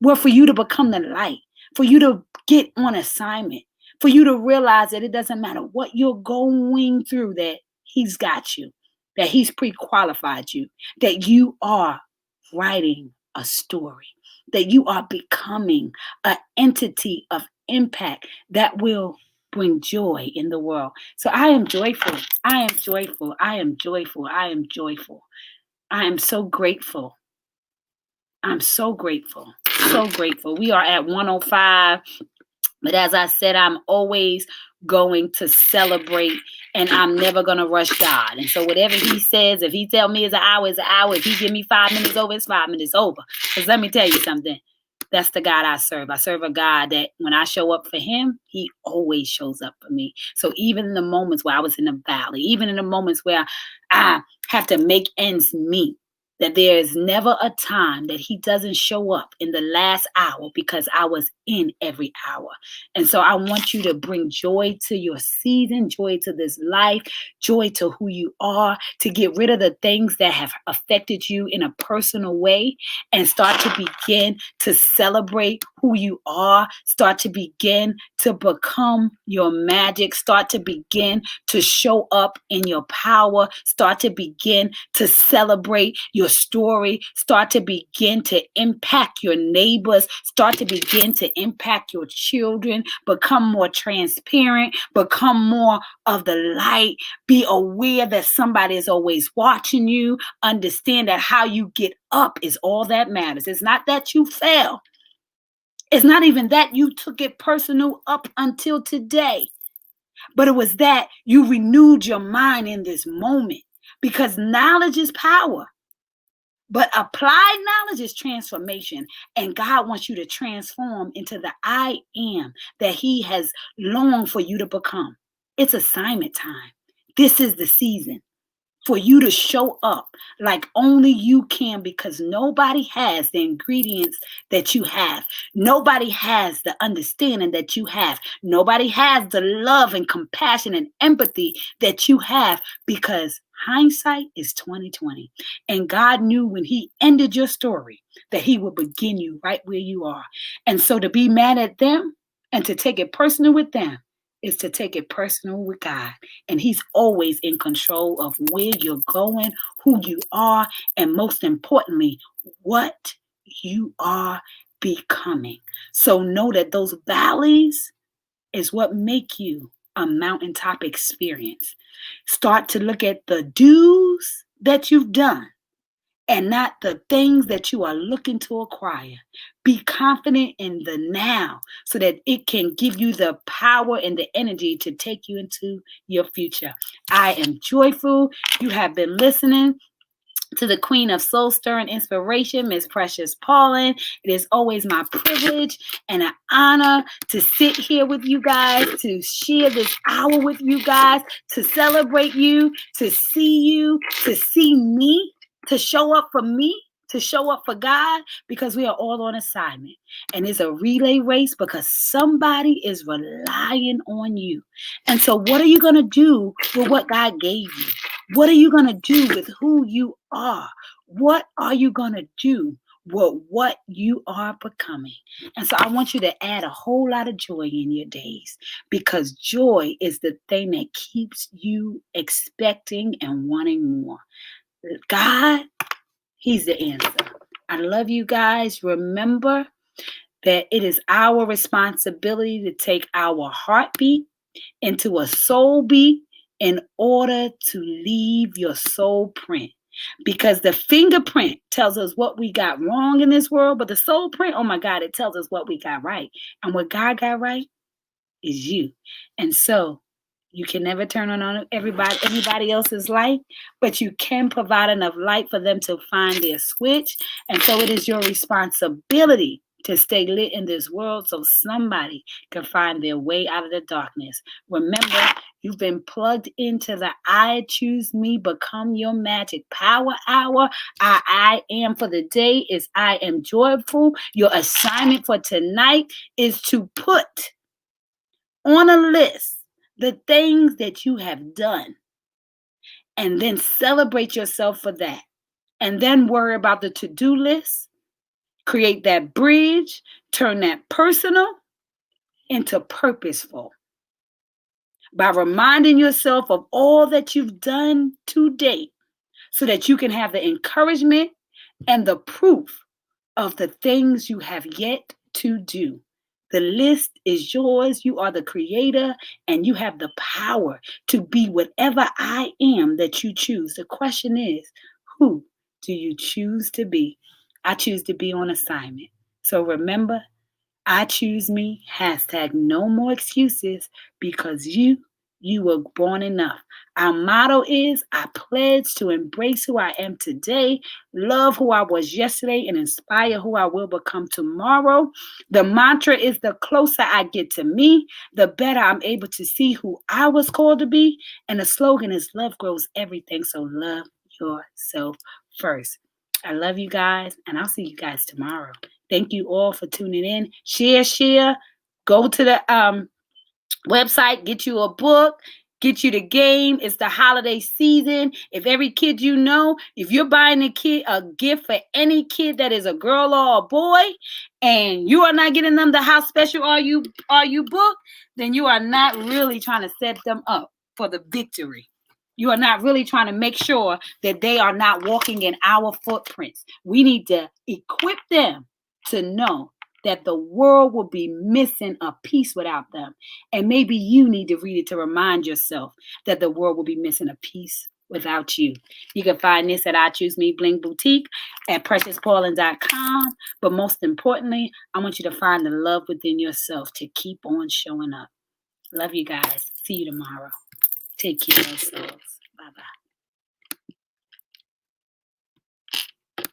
A: Well, for you to become the light, for you to get on assignment, for you to realize that it doesn't matter what you're going through, that He's got you, that He's pre-qualified you, that you are writing a story, that you are becoming an entity of impact that will bring joy in the world. So I am joyful. I am joyful. I am joyful. I am joyful. I am so grateful. I'm so grateful. So grateful. We are at 105. But as I said, I'm always going to celebrate, and I'm never going to rush God. And so whatever He says, if He tell me it's an hour, it's an hour. If He give me 5 minutes over, it's 5 minutes over. Because let me tell you something. That's the God I serve. I serve a God that when I show up for Him, He always shows up for me. So even in the moments where I was in the valley, even in the moments where I have to make ends meet, that there is never a time that He doesn't show up in the last hour, because I was in every hour. And so I want you to bring joy to your season, joy to this life, joy to who you are, to get rid of the things that have affected you in a personal way, and start to begin to celebrate who you are, start to begin to become your magic, start to begin to show up in your power, start to begin to celebrate your story, start to begin to impact your neighbors, start to begin to impact your children, become more transparent, become more of the light, be aware that somebody is always watching you, understand that how you get up is all that matters. It's not that you fell. It's not even that you took it personal up until today, but it was that you renewed your mind in this moment, because knowledge is power. But applied knowledge is transformation. And God wants you to transform into the I am that He has longed for you to become. It's assignment time. This is the season for you to show up like only you can, because nobody has the ingredients that you have. Nobody has the understanding that you have. Nobody has the love and compassion and empathy that you have, because hindsight is 2020. And God knew when He ended your story that He would begin you right where you are. And so to be mad at them and to take it personal with them is to take it personal with God. And He's always in control of where you're going, who you are, and most importantly, what you are becoming. So know that those valleys is what make you a mountaintop experience. Start to look at the do's that you've done and not the things that you are looking to acquire. Be confident in the now so that it can give you the power and the energy to take you into your future. I am joyful. You have been listening to the Queen of Soul Stirring Inspiration, Miss Precious Paulin. It is always my privilege and an honor to sit here with you guys, to share this hour with you guys, to celebrate you, to see me, to show up for me, to show up for God, because we are all on assignment. And it's a relay race because somebody is relying on you. And so what are you going to do with what God gave you? What are you going to do with who you are? What are you going to do with what you are becoming? And so I want you to add a whole lot of joy in your days, because joy is the thing that keeps you expecting and wanting more. God, He's the answer. I love you guys. Remember that it is our responsibility to take our heartbeat into a soul beat in order to leave your soul print. Because the fingerprint tells us what we got wrong in this world, but the soul print, oh my God, it tells us what we got right. And what God got right is you. And so you can never turn on everybody else's light, but you can provide enough light for them to find their switch. And so it is your responsibility to stay lit in this world so somebody can find their way out of the darkness. Remember, you've been plugged into the I Choose Me, Become Your Magic Power Hour. I am for the day is I am joyful. Your assignment for tonight is to put on a list the things that you have done and then celebrate yourself for that. And then worry about the to-do list. Create that bridge, turn that personal into purposeful by reminding yourself of all that you've done to date so that you can have the encouragement and the proof of the things you have yet to do. The list is yours. You are the creator and you have the power to be whatever I am that you choose. The question is, who do you choose to be? I choose to be on assignment. So remember, I choose me. Hashtag no more excuses because you were born enough. Our motto is I pledge to embrace who I am today, love who I was yesterday, and inspire who I will become tomorrow. The mantra is the closer I get to me, the better I'm able to see who I was called to be. And the slogan is love grows everything. So love yourself first. I love you guys, and I'll see you guys tomorrow. Thank you all for tuning in. Share. Go to the website, get you a book, get you the game. It's the holiday season. If every kid you know, if you're buying a gift for any kid that is a girl or a boy, and you are not getting them the house special are you book, then you are not really trying to set them up for the victory. You are not really trying to make sure that they are not walking in our footprints. We need to equip them to know that the world will be missing a piece without them. And maybe you need to read it to remind yourself that the world will be missing a piece without you. You can find this at I Choose Me Bling Boutique at PreciousPaulin.com. But most importantly, I want you to find the love within yourself to keep on showing up. Love you guys. See you tomorrow. Take care of yourselves. Bye-bye.